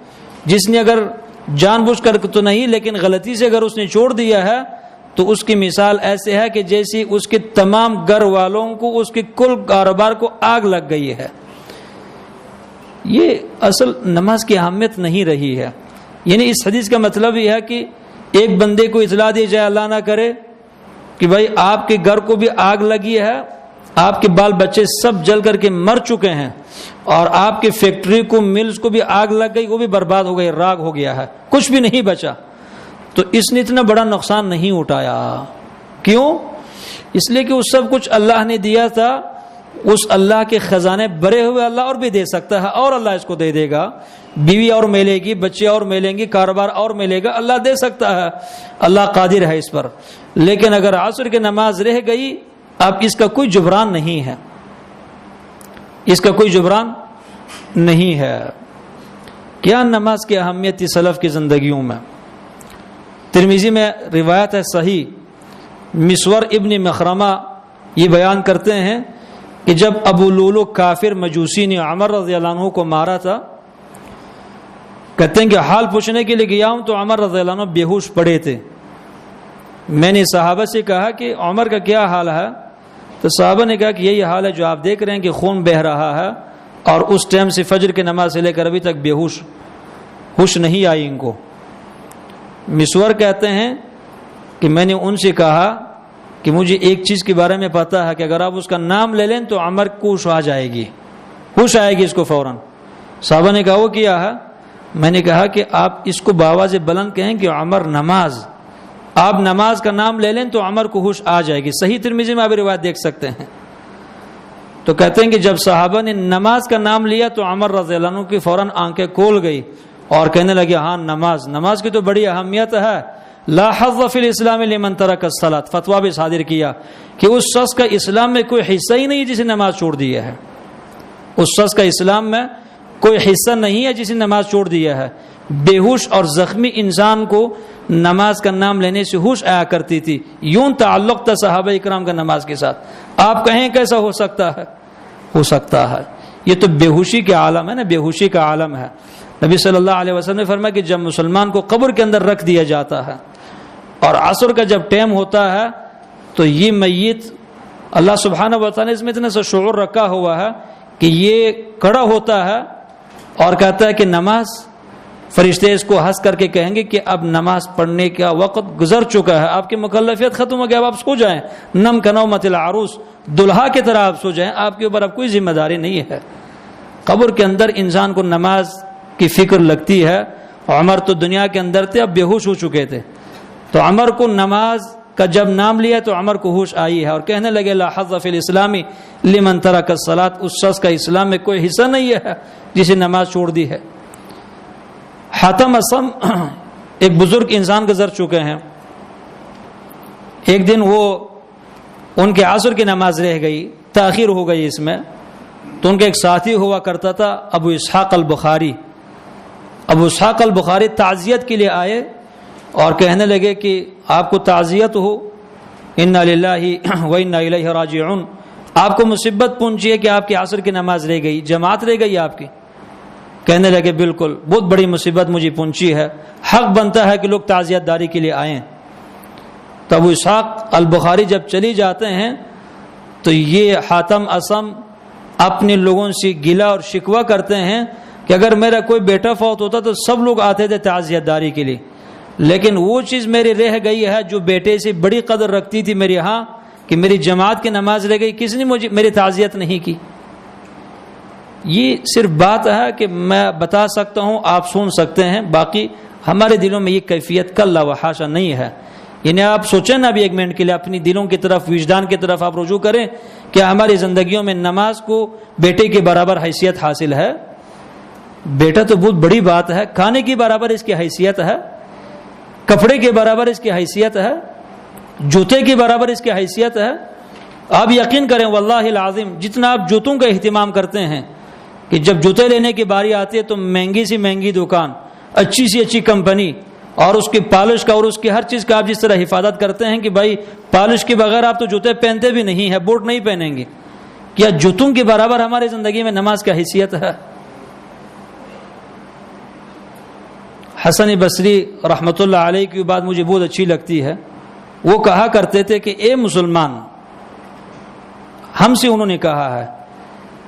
جس نے اگر جان بوجھ کر تو نہیں لیکن غلطی سے اگر اس نے چھوڑ دیا ہے تو اس کی مثال ایسے ہے کہ جیسی اس کے تمام گھر والوں کو، اس کے کل کاروبار کو آگ لگ گئی ہے. یہ اصل نماز کی اہمیت نہیں رہی ہے. یعنی اس حدیث کا مطلب یہ ہے کہ ایک بندے کو اطلاع دی جائے، اللہ نہ کرے، کہ بھائی آپ کے گھر کو بھی آگ لگی ہے، آپ کے بال بچے سب جل کر کے مر چکے ہیں، اور آپ کی فیکٹری کو، ملز کو بھی آگ لگ گئی، وہ بھی برباد ہو گئی، راگ ہو گیا ہے، کچھ بھی نہیں بچا. تو اس نے اتنا بڑا نقصان نہیں اٹھایا. کیوں؟ اس لیے کہ وہ سب کچھ اللہ نے دیا تھا. اس اللہ کے خزانے بھرے ہوئے اللہ اور بھی دے سکتا ہے، اور اللہ اس کو دے دے گا. بیوی اور ملے گی، بچے اور ملیں گے، کاروبار اور ملے گا، اللہ دے سکتا ہے، اللہ قادر ہے اس پر. لیکن اگر عصر کی نماز رہ گئی، اب اس کا کوئی جبران نہیں ہے، اس کا کوئی جبران نہیں ہے. کیا نماز کی اہمیت تھی سلف کی زندگیوں میں. ترمذی میں روایت ہے صحیح، مسور ابن مخرمہ یہ بیان کرتے ہیں کہ جب ابو لولو کافر مجوسی نے عمر رضی اللہ عنہ کو مارا تھا، کہتے ہیں کہ حال پوچھنے کے لیے گیا ہوں تو عمر رضی اللہ عنہ بے ہوش پڑے تھے. میں نے صحابہ سے کہا کہ عمر کا کیا حال ہے؟ تو صحابہ نے کہا کہ یہی حال ہے جو آپ دیکھ رہے ہیں کہ خون بہہ رہا ہے، اور اس ٹائم سے فجر کی نماز سے لے کر ابھی تک بے ہوش نہیں آئی ان کو. مسور کہتے ہیں کہ میں نے ان سے کہا کہ مجھے ایک چیز کے بارے میں پتہ ہے کہ اگر آپ اس کا نام لے لیں تو عمر کو ہوش آ جائے گی، ہوش آئے گی اس کو فوراً. صحابہ نے کہا وہ کیا ہے؟ میں نے کہا کہ آپ اس کو بآواز بلند کہیں کہ عمر نماز، آپ نماز کا نام لے لیں تو عمر کو ہوش آ جائے گی. صحیح ترمذی میں آپ روایت دیکھ سکتے ہیں. تو کہتے ہیں کہ جب صحابہ نے نماز کا نام لیا تو عمر رضی اللہ عنہ کی فوراً آنکھیں کھول گئی اور کہنے لگے ہاں نماز کی تو بڑی اہمیت ہے، لا حظ فی الاسلام لمن ترک الصلاۃ، فتویٰ بھی صادر کیا کہ اس شخص کا اسلام میں کوئی حصہ ہی نہیں جسے نماز چھوڑ دیا ہے، اس شخص کا اسلام میں کوئی حصہ نہیں ہے جسے نماز چھوڑ دیا ہے۔ بے ہوش اور زخمی انسان کو نماز کا نام لینے سے ہوش آیا کرتی تھی، یوں تعلق تھا صحابہ اکرام کا نماز کے ساتھ۔ آپ کہیں کیسا ہو سکتا ہے؟ ہو سکتا ہے، یہ تو بے ہوشی کے عالم ہے نا، بے ہوشی کا عالم ہے۔ نبی صلی اللہ علیہ وسلم نے فرمایا کہ جب مسلمان کو قبر کے اندر رکھ دیا جاتا ہے اور عصر کا جب ٹائم ہوتا ہے تو یہ میت، اللہ سبحانہ و تعالیٰ نے اس میں اتنا سا شعور رکھا ہوا ہے کہ یہ کھڑا ہوتا ہے اور کہتا ہے کہ نماز، فرشتے اس کو ہنس کر کے کہیں گے کہ اب نماز پڑھنے کا وقت گزر چکا ہے، آپ کی مکلفیت ختم ہو گیا، اب آپ سو جائیں، نم کنومۃ العروس، دلہا کی طرح آپ سو جائیں، آپ کے اوپر اب کوئی ذمہ داری نہیں ہے۔ قبر کے اندر انسان کو نماز کی فکر لگتی ہے۔ عمر تو دنیا کے اندر تھے، اب بے ہوش ہو چکے تھے، تو عمر کو نماز کا جب نام لیا تو عمر کو ہوش آئی ہے اور کہنے لگے لا حظ فی الاسلام لمن ترک الصلاۃ، اس شخص کا اسلام میں کوئی حصہ نہیں ہے جسے نماز چھوڑ دی ہے۔ حاتم اصم ایک بزرگ انسان گزر چکے ہیں، ایک دن وہ ان کے عصر کی نماز رہ گئی، تاخیر ہو گئی اس میں، تو ان کا ایک ساتھی ہوا کرتا تھا ابو اسحاق البخاری۔ ابو اسحاق البخاری تعزیت کے لیے آئے اور کہنے لگے کہ آپ کو تعزیت ہو، انا للہ و انا الیہ راجعون، آپ کو مصیبت پہنچی ہے کہ آپ کی عصر کی نماز رہ گئی، جماعت رہ گئی آپ کی۔ کہنے لگے بالکل، بہت بڑی مصیبت مجھے پہنچی ہے، حق بنتا ہے کہ لوگ تعزیت داری کے لیے آئیں۔ تو ابو اسحاق البخاری جب چلی جاتے ہیں تو یہ حاتم اصم اپنے لوگوں سے گلہ اور شکوہ کرتے ہیں کہ اگر میرا کوئی بیٹا فوت ہوتا تو سب لوگ آتے تھے تعزیت داری کے لیے، لیکن وہ چیز میری رہ گئی ہے جو بیٹے سے بڑی قدر رکھتی تھی میرے ہاں، کہ میری جماعت کی نماز رہ گئی، کس نے مجھے میری تعزیت نہیں کی۔ یہ صرف بات ہے کہ میں بتا سکتا ہوں، آپ سن سکتے ہیں، باقی ہمارے دلوں میں یہ کیفیت کلا و حاشا نہیں ہے۔ یعنی آپ سوچیں نا ابھی ایک منٹ کے لیے، اپنی دلوں کی طرف، وجدان کی طرف آپ رجوع کریں، کیا ہماری زندگیوں میں نماز کو بیٹے کے برابر حیثیت حاصل ہے؟ بیٹا تو بہت بڑی بات ہے، کھانے کی برابر اس کی حیثیت ہے، کپڑے کے برابر اس کی حیثیت ہے، جوتے کے برابر اس کی حیثیت ہے۔ آپ یقین کریں واللہ العظیم، جتنا آپ جوتوں کا اہتمام کرتے ہیں کہ جب جوتے لینے کی باری آتی ہے تو مہنگی سی مہنگی دکان، اچھی سی اچھی کمپنی، اور اس کی پالش کا اور اس کی ہر چیز کا آپ جس طرح حفاظت کرتے ہیں کہ بھائی پالش کے بغیر آپ تو جوتے پہنتے بھی نہیں ہیں، بوٹ نہیں پہنیں گے، کیا جوتوں کے برابر ہماری زندگی میں نماز کی حیثیت ہے؟ حسن بصری رحمۃ اللہ علیہ کی بات مجھے بہت اچھی لگتی ہے، وہ کہا کرتے تھے کہ اے مسلمان، ہم سے انہوں نے کہا ہے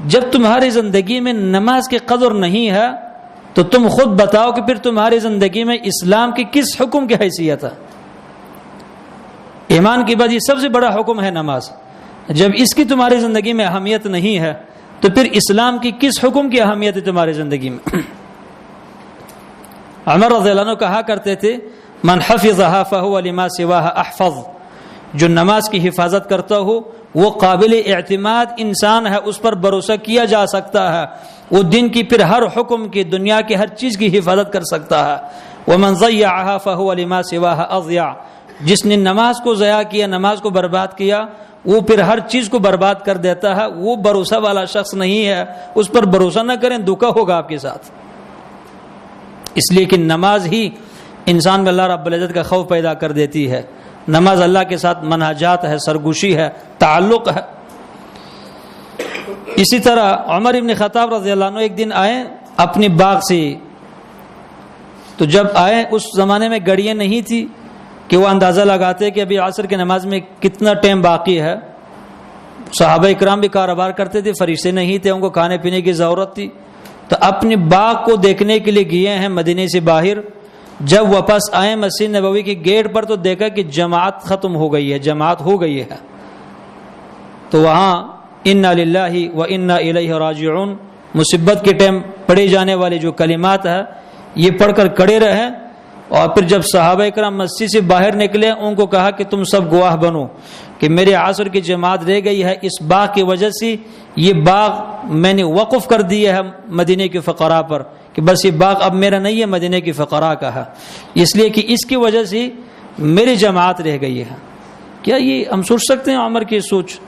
جب تمہاری زندگی میں نماز کی قدر نہیں ہے تو تم خود بتاؤ کہ پھر تمہاری زندگی میں اسلام کی کس حکم کی حیثیت ہے؟ ایمان کے بعد یہ سب سے بڑا حکم ہے نماز، جب اس کی تمہاری زندگی میں اہمیت نہیں ہے تو پھر اسلام کی کس حکم کی اہمیت ہے تمہاری زندگی میں؟ عمر رضی اللہ عنہ کہا کرتے تھے من حفظها فهو لما سواها احفظ، جو نماز کی حفاظت کرتا ہو وہ قابل اعتماد انسان ہے، اس پر بھروسہ کیا جا سکتا ہے، وہ دن کی پھر ہر حکم کی، دنیا کی ہر چیز کی حفاظت کر سکتا ہے۔ ومن ضيعها فهو لما سواها اضيع، جس نے نماز کو ضیاع کیا، نماز کو برباد کیا، وہ پھر ہر چیز کو برباد کر دیتا ہے، وہ بھروسہ والا شخص نہیں ہے، اس پر بھروسہ نہ کریں، دھوکا ہوگا آپ کے ساتھ۔ اس لیے کہ نماز ہی انسان میں اللہ رب العزت کا خوف پیدا کر دیتی ہے، نماز اللہ کے ساتھ مناجات ہے، سرگوشی ہے، تعلق ہے۔ اسی طرح عمر ابن خطاب رضی اللہ عنہ ایک دن آئے اپنی باغ سے، تو جب آئے اس زمانے میں گھڑیاں نہیں تھی کہ وہ اندازہ لگاتے کہ ابھی عصر کی نماز میں کتنا ٹائم باقی ہے، صحابہ اکرام بھی کاروبار کرتے تھے، فرشتے نہیں تھے، ان کو کھانے پینے کی ضرورت تھی، تو اپنے باغ کو دیکھنے کے لیے گئے ہیں مدینے سے باہر۔ جب واپس آئے مسجد نبوی کے گیٹ پر تو دیکھا کہ جماعت ختم ہو گئی ہے، جماعت ہو گئی ہے، تو وہاں انا للہ و انا الیہ راجعون مصیبت کے ٹائم پڑھے جانے والے جو کلمات ہیں یہ پڑھ کر کھڑے رہے، اور پھر جب صحابہ اکرام مسجد سے باہر نکلے ان کو کہا کہ تم سب گواہ بنو کہ میرے عصر کی جماعت رہ گئی ہے، اس باغ کی وجہ سے یہ باغ میں نے وقف کر دیا ہے مدینے کے فقراء پر، کہ بس یہ باغ اب میرا نہیں ہے، مدینے کے فقراء کا ہے، اس لیے کہ اس کی وجہ سے میری جماعت رہ گئی ہے۔ کیا یہ ہم سوچ سکتے ہیں عمر کی سوچ؟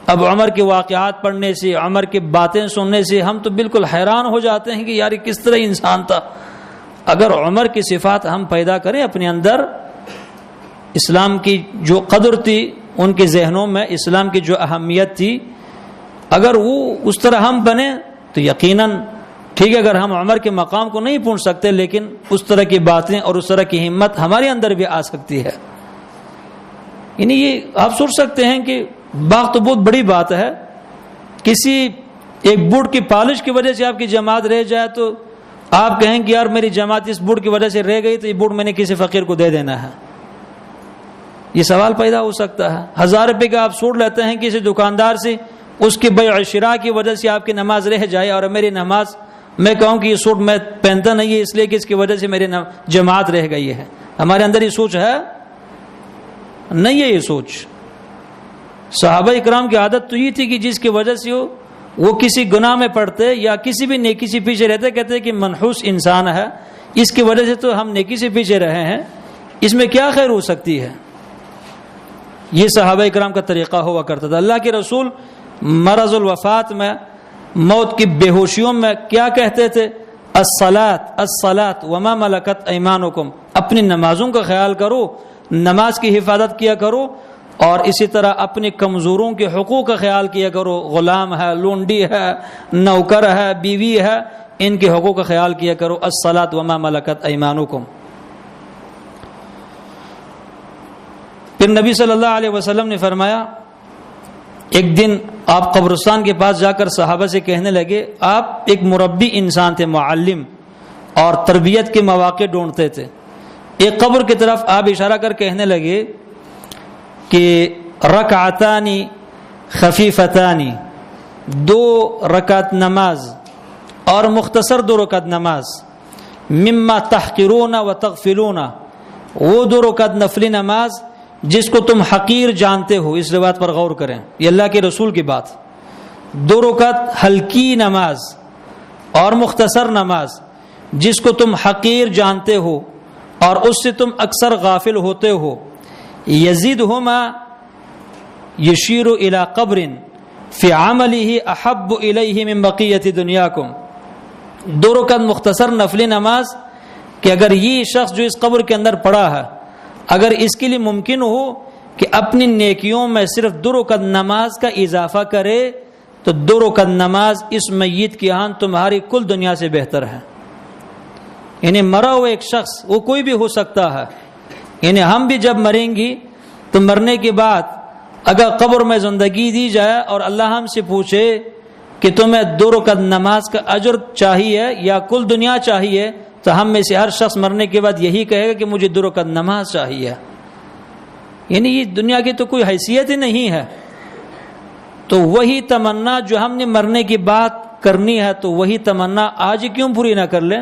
اب عمر کے واقعات پڑھنے سے، عمر کی باتیں سننے سے ہم تو بالکل حیران ہو جاتے ہیں کہ یار یہ کس طرح انسان تھا۔ اگر عمر کی صفات ہم پیدا کریں اپنے اندر، اسلام کی جو قدر تھی ان کے ذہنوں میں، اسلام کی جو اہمیت تھی، اگر وہ اس طرح ہم بنے تو یقیناً ٹھیک ہے، اگر ہم عمر کے مقام کو نہیں پہنچ سکتے لیکن اس طرح کی باتیں اور اس طرح کی ہمت ہمارے اندر بھی آ سکتی ہے۔ یعنی یہ آپ سوچ سکتے ہیں کہ بات تو بہت بڑی بات ہے، کسی ایک بوٹ کی پالش کی وجہ سے آپ کی جماعت رہ جائے تو آپ کہیں کہ یار میری جماعت اس بوٹ کی وجہ سے رہ گئی تو یہ بوٹ میں نے کسی فقیر کو دے دینا ہے۔ یہ سوال پیدا ہو سکتا ہے۔ 1000 روپے کا آپ سوٹ لیتے ہیں کسی دکاندار سے، اس کی بیع شراء کی وجہ سے آپ کی نماز رہ جائے اور میری نماز، میں کہوں کہ یہ سوٹ میں پہنتا نہیں ہے اس لیے کہ اس کی وجہ سے میری جماعت رہ گئی ہے، ہمارے اندر یہ سوچ ہے؟ نہیں ہے یہ سوچ۔ صحابہ اکرام کی عادت تو یہ تھی کہ جس کی وجہ سے وہ کسی گناہ میں پڑتے یا کسی بھی نیکی سے پیچھے رہتے، کہتے کہ منحوس انسان ہے، اس کی وجہ سے تو ہم نیکی سے پیچھے رہے ہیں، اس میں کیا خیر ہو سکتی ہے۔ یہ صحابہ اکرام کا طریقہ ہوا کرتا تھا۔ اللہ کے رسول مرض الوفات میں، موت کی بے ہوشیوں میں کیا کہتے تھے؟ الصلاۃ الصلاۃ وما ملکت ایمانکم، اپنی نمازوں کا خیال کرو، نماز کی حفاظت کیا کرو، اور اسی طرح اپنے کمزوروں کے حقوق کا خیال کیا کرو، غلام ہے، لونڈی ہے، نوکر ہے، بیوی ہے، ان کے حقوق کا خیال کیا کرو۔ الصلاۃ وما ملکت ایمانکم۔ پھر نبی صلی اللہ علیہ وسلم نے فرمایا، ایک دن آپ قبرستان کے پاس جا کر صحابہ سے کہنے لگے، آپ ایک مربی انسان تھے، معلم، اور تربیت کے مواقع ڈھونڈتے تھے۔ ایک قبر کی طرف آپ اشارہ کر کہنے لگے کہ رکعتانی خفیفتانی، 2 رکعت نماز اور مختصر 2 رکعت نماز، مما تحقرون و تغفلون، وہ 2 رکعت نفلی نماز جس کو تم حقیر جانتے ہو۔ اس روایت پر غور کریں، یہ اللہ کے رسول کی بات۔ 2 رکعت ہلکی نماز اور مختصر نماز جس کو تم حقیر جانتے ہو اور اس سے تم اکثر غافل ہوتے ہو، یزیدہما یشیر الی قبر فی عملہ احب الیہ من بقیۃ دنیاکم۔ 2 رکعت مختصر نفلی نماز کہ اگر یہ شخص جو اس قبر کے اندر پڑا ہے، اگر اس کے لیے ممکن ہو کہ اپنی نیکیوں میں صرف 2 رکعت نماز کا اضافہ کرے تو 2 رکعت نماز اس میت کی ہاں تمہاری کل دنیا سے بہتر ہے۔ یعنی مرا ہوا ایک شخص، وہ کوئی بھی ہو سکتا ہے، یعنی ہم بھی جب مریں گی تو مرنے کے بعد اگر قبر میں زندگی دی جائے اور اللہ ہم سے پوچھے کہ تمہیں 2 رکعت نماز کا اجر چاہیے یا کل دنیا چاہیے، تو ہم میں سے ہر شخص مرنے کے بعد یہی کہے گا کہ مجھے 2 رکعت نماز چاہیے۔ یعنی یہ دنیا کی تو کوئی حیثیت ہی نہیں ہے۔ تو وہی تمنا جو ہم نے مرنے کی بات کرنی ہے، تو وہی تمنا آج کیوں پوری نہ کر لیں؟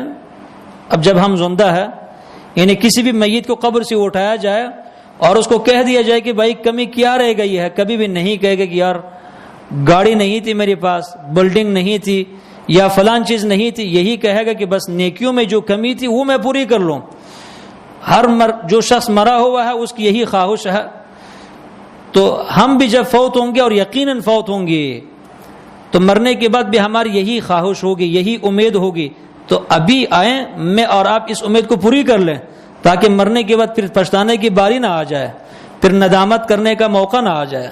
اب جب ہم زندہ ہے، یعنی کسی بھی میت کو قبر سے اٹھایا جائے اور اس کو کہہ دیا جائے کہ بھائی کمی کیا رہ گئی ہے، کبھی بھی نہیں کہے گا کہ یار گاڑی نہیں تھی میرے پاس، بلڈنگ نہیں تھی یا فلان چیز نہیں تھی، یہی کہے گا کہ بس نیکیوں میں جو کمی تھی وہ میں پوری کر لوں۔ جو شخص مرا ہوا ہے اس کی یہی خواہش ہے۔ تو ہم بھی جب فوت ہوں گے، اور یقیناً فوت ہوں گے، تو مرنے کے بعد بھی ہماری یہی خواہش ہوگی، یہی امید ہوگی۔ تو ابھی آئیں، میں اور آپ اس امید کو پوری کر لیں تاکہ مرنے کے بعد پھر پچھتانے کی باری نہ آ جائے، پھر ندامت کرنے کا موقع نہ آ جائے۔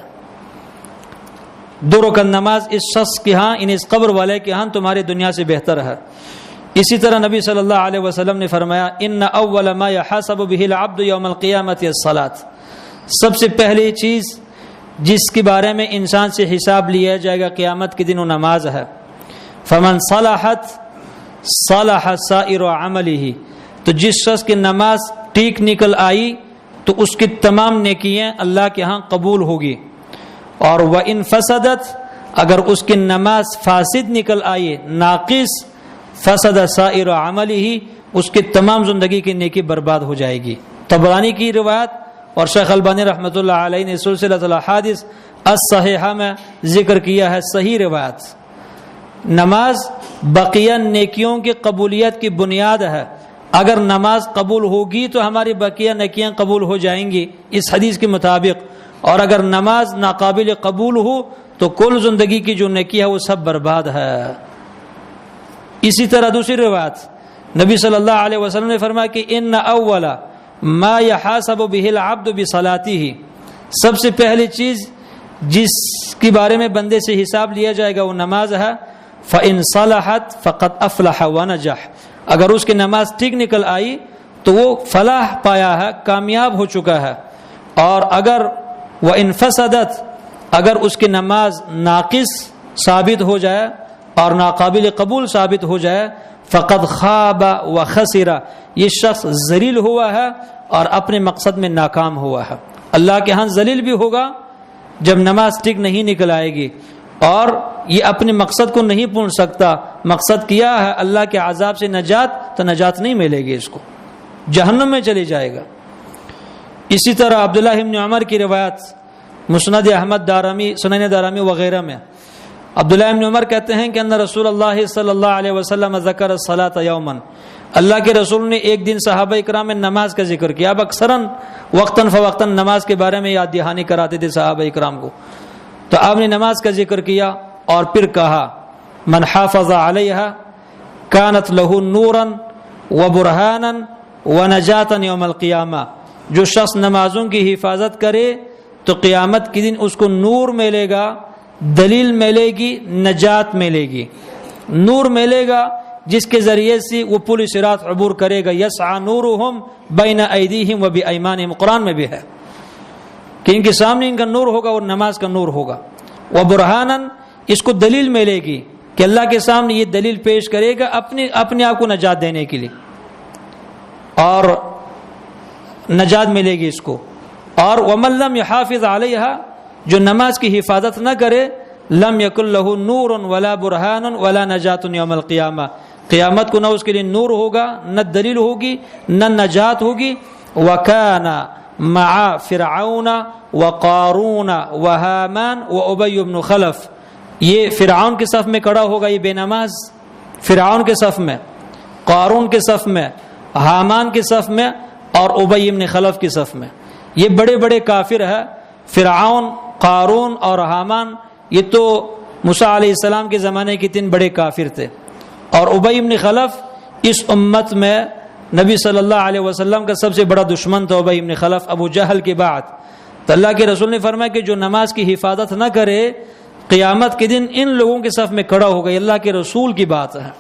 2 رکعت نماز اس شخص کے ہاں، اس قبر والے کے ہاں تمہاری دنیا سے بہتر ہے۔ اسی طرح نبی صلی اللہ علیہ وسلم نے فرمایا، ان اول ما يحاسب به العبد يوم القیامۃ الصلاۃ، سب سے پہلی چیز جس کے بارے میں انسان سے حساب لیا جائے گا قیامت کے دن وہ نماز ہے۔ فمن صلحت صلح سائر عمله، تو جس شخص کی نماز ٹھیک نکل آئی تو اس کی تمام نیکیاں اللہ کے ہاں قبول ہوگی، اور وَإِن فسدت، اگر اس کی نماز فاسد نکل آئی، ناقص، فسد سائر عمله، اس کی تمام زندگی کی نیکی برباد ہو جائے گی۔ طبرانی کی روایت اور شیخ البانی رحمۃ اللہ علیہ نے سلسلۃ الاحادیث الصحیحہ میں ذکر کیا ہے، صحیح روایت۔ نماز بقیہ نیکیوں کی قبولیت کی بنیاد ہے۔ اگر نماز قبول ہوگی تو ہماری بقیہ نیکیاں قبول ہو جائیں گی اس حدیث کے مطابق، اور اگر نماز ناقابل قبول ہو تو کل زندگی کی جو نیکی ہے وہ سب برباد ہے۔ اسی طرح دوسری روایت نبی صلی اللہ علیہ وسلم نے فرمایا کہ ان اول ما يحاسب به العبد بصلاته، سب سے پہلی چیز جس کے بارے میں بندے سے حساب لیا جائے گا وہ نماز ہے۔ فَإِن صَلَحَتْ فَقَدْ أَفْلَحَ وَنَجَحَ، اگر اس کی نماز ٹھیک نکل آئی تو وہ فلاح پایا ہے، کامیاب ہو چکا ہے، اور اگر وَإِن فَسَدَتْ، اگر اس کی نماز ناقص ثابت ہو جائے اور ناقابل قبول ثابت ہو جائے فَقَدْ خَابَ وَخَسِرَ، یہ شخص ذلیل ہوا ہے اور اپنے مقصد میں ناکام ہوا ہے۔ اللہ کے ہاں ذلیل بھی ہوگا جب نماز ٹھیک نہیں نکل آئے گی، اور یہ اپنے مقصد کو نہیں پہنچ سکتا۔ مقصد کیا ہے اللہ کے عذاب سے نجات، تو نجات نہیں ملے گی، اس کو جہنم میں چلے جائے گا۔ اسی طرح عبداللہ بن عمر کی روایت مسند احمد، دارمی، سنن دارمی وغیرہ میں عبداللہ بن عمر کہتے ہیں کہ ان رسول اللہ صلی اللہ علیہ وسلم ذکر الصلاۃ یوما، اللہ کے رسول نے ایک دن صحابہ اکرام میں نماز کا ذکر کیا۔ اب اکثراً وقتاً فوقتاً نماز کے بارے میں یاد دہانی کراتے تھے صحابہ اکرام کو، تو آپ نے نماز کا ذکر کیا اور پھر کہا من حافظ علیہا کانت لہ نورا وبرہانا ونجاتا یوم القیامہ، جو شخص نمازوں کی حفاظت کرے تو قیامت کے دن اس کو نور ملے گا، دلیل ملے گی، نجات ملے گی۔ نور ملے گا جس کے ذریعے سے وہ پل صراط عبور کرے گا، یسعى نورهم بین ایدیہم وبایمانہم، قرآن میں بھی ہے کہ ان کے سامنے ان کا نور ہوگا اور نماز کا نور ہوگا۔ وبرہانا، اس کو دلیل ملے گی کہ اللہ کے سامنے یہ دلیل پیش کرے گا اپنے آپ کو نجات دینے کے لیے، اور نجات ملے گی اس کو۔ اور ومن لم یحافظ علیہا، جو نماز کی حفاظت نہ کرے، لم یکن لہ نور ولا برہان ولا نجات یوم القیامہ، قیامت کو نہ اس کے لیے نور ہوگا، نہ دلیل ہوگی، نہ نجات ہوگی۔ وکان مع فرعون وقارون وہامان وابی بن خلف، یہ فرعون کے صف میں کھڑا ہوگا، یہ بے نماز فرعون کے صف میں، قارون کے صف میں، حامان کے صف میں، اور ابی بن خلف کے صف میں۔ یہ بڑے بڑے کافر ہیں، فرعون، قارون اور حامان، یہ تو موسیٰ علیہ السلام کے زمانے کے 3 بڑے کافر تھے، اور ابی بن خلف اس امت میں نبی صلی اللہ علیہ وسلم کا سب سے بڑا دشمن تھا ابی بن خلف، ابو جہل کے بعد۔ تو اللہ کے رسول نے فرمایا کہ جو نماز کی حفاظت نہ کرے قیامت کے دن ان لوگوں کے صف میں کھڑا ہوگا۔ یہ اللہ کے رسول کی بات ہے،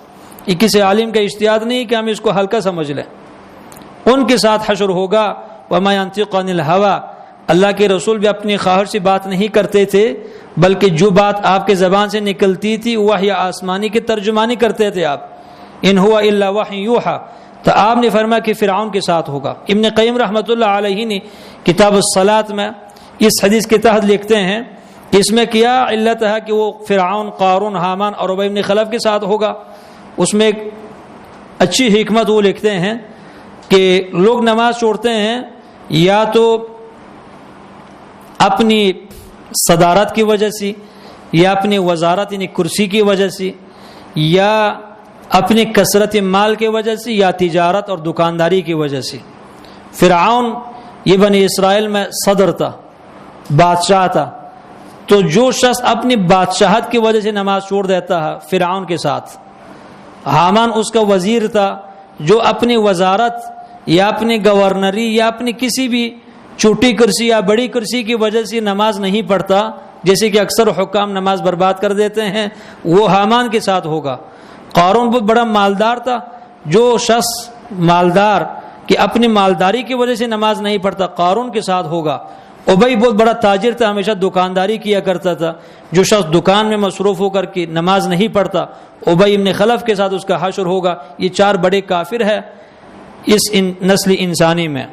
یہ کسی عالم کا اجتہاد نہیں کہ ہم اس کو ہلکا سمجھ لیں۔ ان کے ساتھ حشر ہوگا۔ وما ينطق عن الهوى، اللہ کے رسول بھی اپنی خواہش سے بات نہیں کرتے تھے، بلکہ جو بات آپ کے زبان سے نکلتی تھی وحی آسمانی کی ترجمانی کرتے تھے آپ۔ ان هو الا وحی یوحى، تو آپ نے فرمایا کہ فرعون کے ساتھ ہوگا۔ ابن قیم رحمۃ اللہ علیہ نے کتاب الصلاۃ میں اس حدیث کے تحت لکھتے ہیں کہ اس میں کیا علت ہے کہ وہ فرعون، قارون، حامان اور ابی بن خلف کے ساتھ ہوگا۔ اس میں ایک اچھی حکمت وہ لکھتے ہیں کہ لوگ نماز چھوڑتے ہیں یا تو اپنی صدارت کی وجہ سے، یا اپنی وزارت یعنی کرسی کی وجہ سے، یا اپنی کثرت مال کی وجہ سے، یا تجارت اور دکانداری کی وجہ سے۔ فرعون یہ بنی اسرائیل میں صدر تھا، بادشاہ تھا، تو جو شخص اپنی بادشاہت کی وجہ سے نماز چھوڑ دیتا ہے فرعون کے ساتھ۔ حامان اس کا وزیر تھا، جو اپنی وزارت یا اپنی گورنری یا اپنی کسی بھی چھوٹی کرسی یا بڑی کرسی کی وجہ سے نماز نہیں پڑھتا، جیسے کہ اکثر حکام نماز برباد کر دیتے ہیں، وہ حامان کے ساتھ ہوگا۔ قارون بہت بڑا مالدار تھا، جو شخص مالدار کہ اپنی مالداری کی وجہ سے نماز نہیں پڑھتا، قارون کے ساتھ ہوگا۔ ابی بہت بڑا تاجر تھا، ہمیشہ دکانداری کیا کرتا تھا، جو شخص دکان میں مصروف ہو کر کے نماز نہیں پڑھتا، ابی بن خلف کے ساتھ اس کا حشر ہوگا۔ یہ 4 بڑے کافر ہے اس نسل انسانی میں۔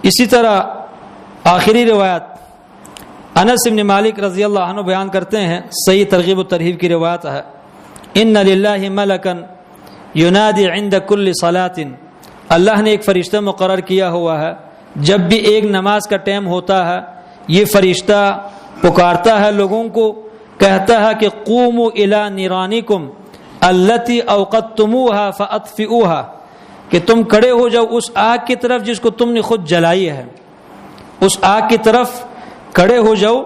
اسی طرح آخری روایت انس بن مالک رضی اللہ عنہ بیان کرتے ہیں، صحیح ترغیب و ترہیب کی روایت ہے، ان للہ ملکا ینادی عند کل صلاۃ، اللہ نے ایک فرشتہ مقرر کیا ہوا ہے، جب بھی ایک نماز کا ٹائم ہوتا ہے یہ فرشتہ پکارتا ہے لوگوں کو، کہتا ہے کہ قوموا الی نورانکم التی اوقدتموها فاطفئوها، کہ تم کھڑے ہو جاؤ اس آگ کی طرف جس کو تم نے خود جلائی ہے، اس آگ کی طرف کھڑے ہو جاؤ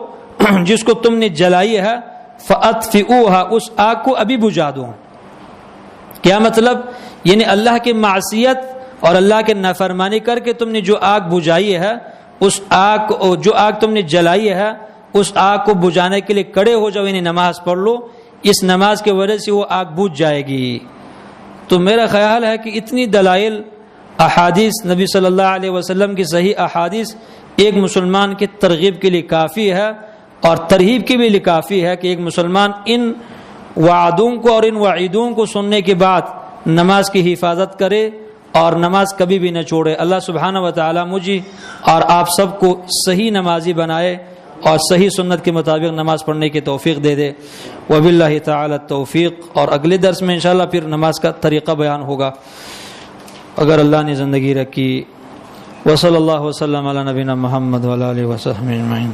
جس کو تم نے جلائی ہے، فَأَطْفِئُوهَا، اس آگ کو ابھی بجھا دو۔ کیا مطلب؟ یعنی اللہ کی معصیت اور اللہ کے نافرمانی کر کے تم نے جو آگ بجھائی ہے، اس آگ جو آگ تم نے جلائی ہے اس آگ کو بجھانے کے لیے کھڑے ہو جاؤ، یعنی نماز پڑھ لو، اس نماز کی وجہ سے وہ آگ بجھ جائے گی۔ تو میرا خیال ہے کہ اتنی دلائل احادیث نبی صلی اللہ علیہ وسلم کی صحیح احادیث ایک مسلمان کی ترغیب کے لیے کافی ہے اور ترہیب کے لیے کافی ہے کہ ایک مسلمان ان وعدوں کو اور ان وعیدوں کو سننے کے بعد نماز کی حفاظت کرے اور نماز کبھی بھی نہ چھوڑے۔ اللہ سبحانہ و تعالی مجھے اور آپ سب کو صحیح نمازی بنائے اور صحیح سنت کے مطابق نماز پڑھنے کی توفیق دے دے۔ وباللہ تعالی التوفیق۔ اور اگلے درس میں انشاءاللہ پھر نماز کا طریقہ بیان ہوگا اگر اللہ نے زندگی رکھی۔ وصلی اللہ وسلم علی نبینا محمد وعلی آلہ وصحبہ اجمعین۔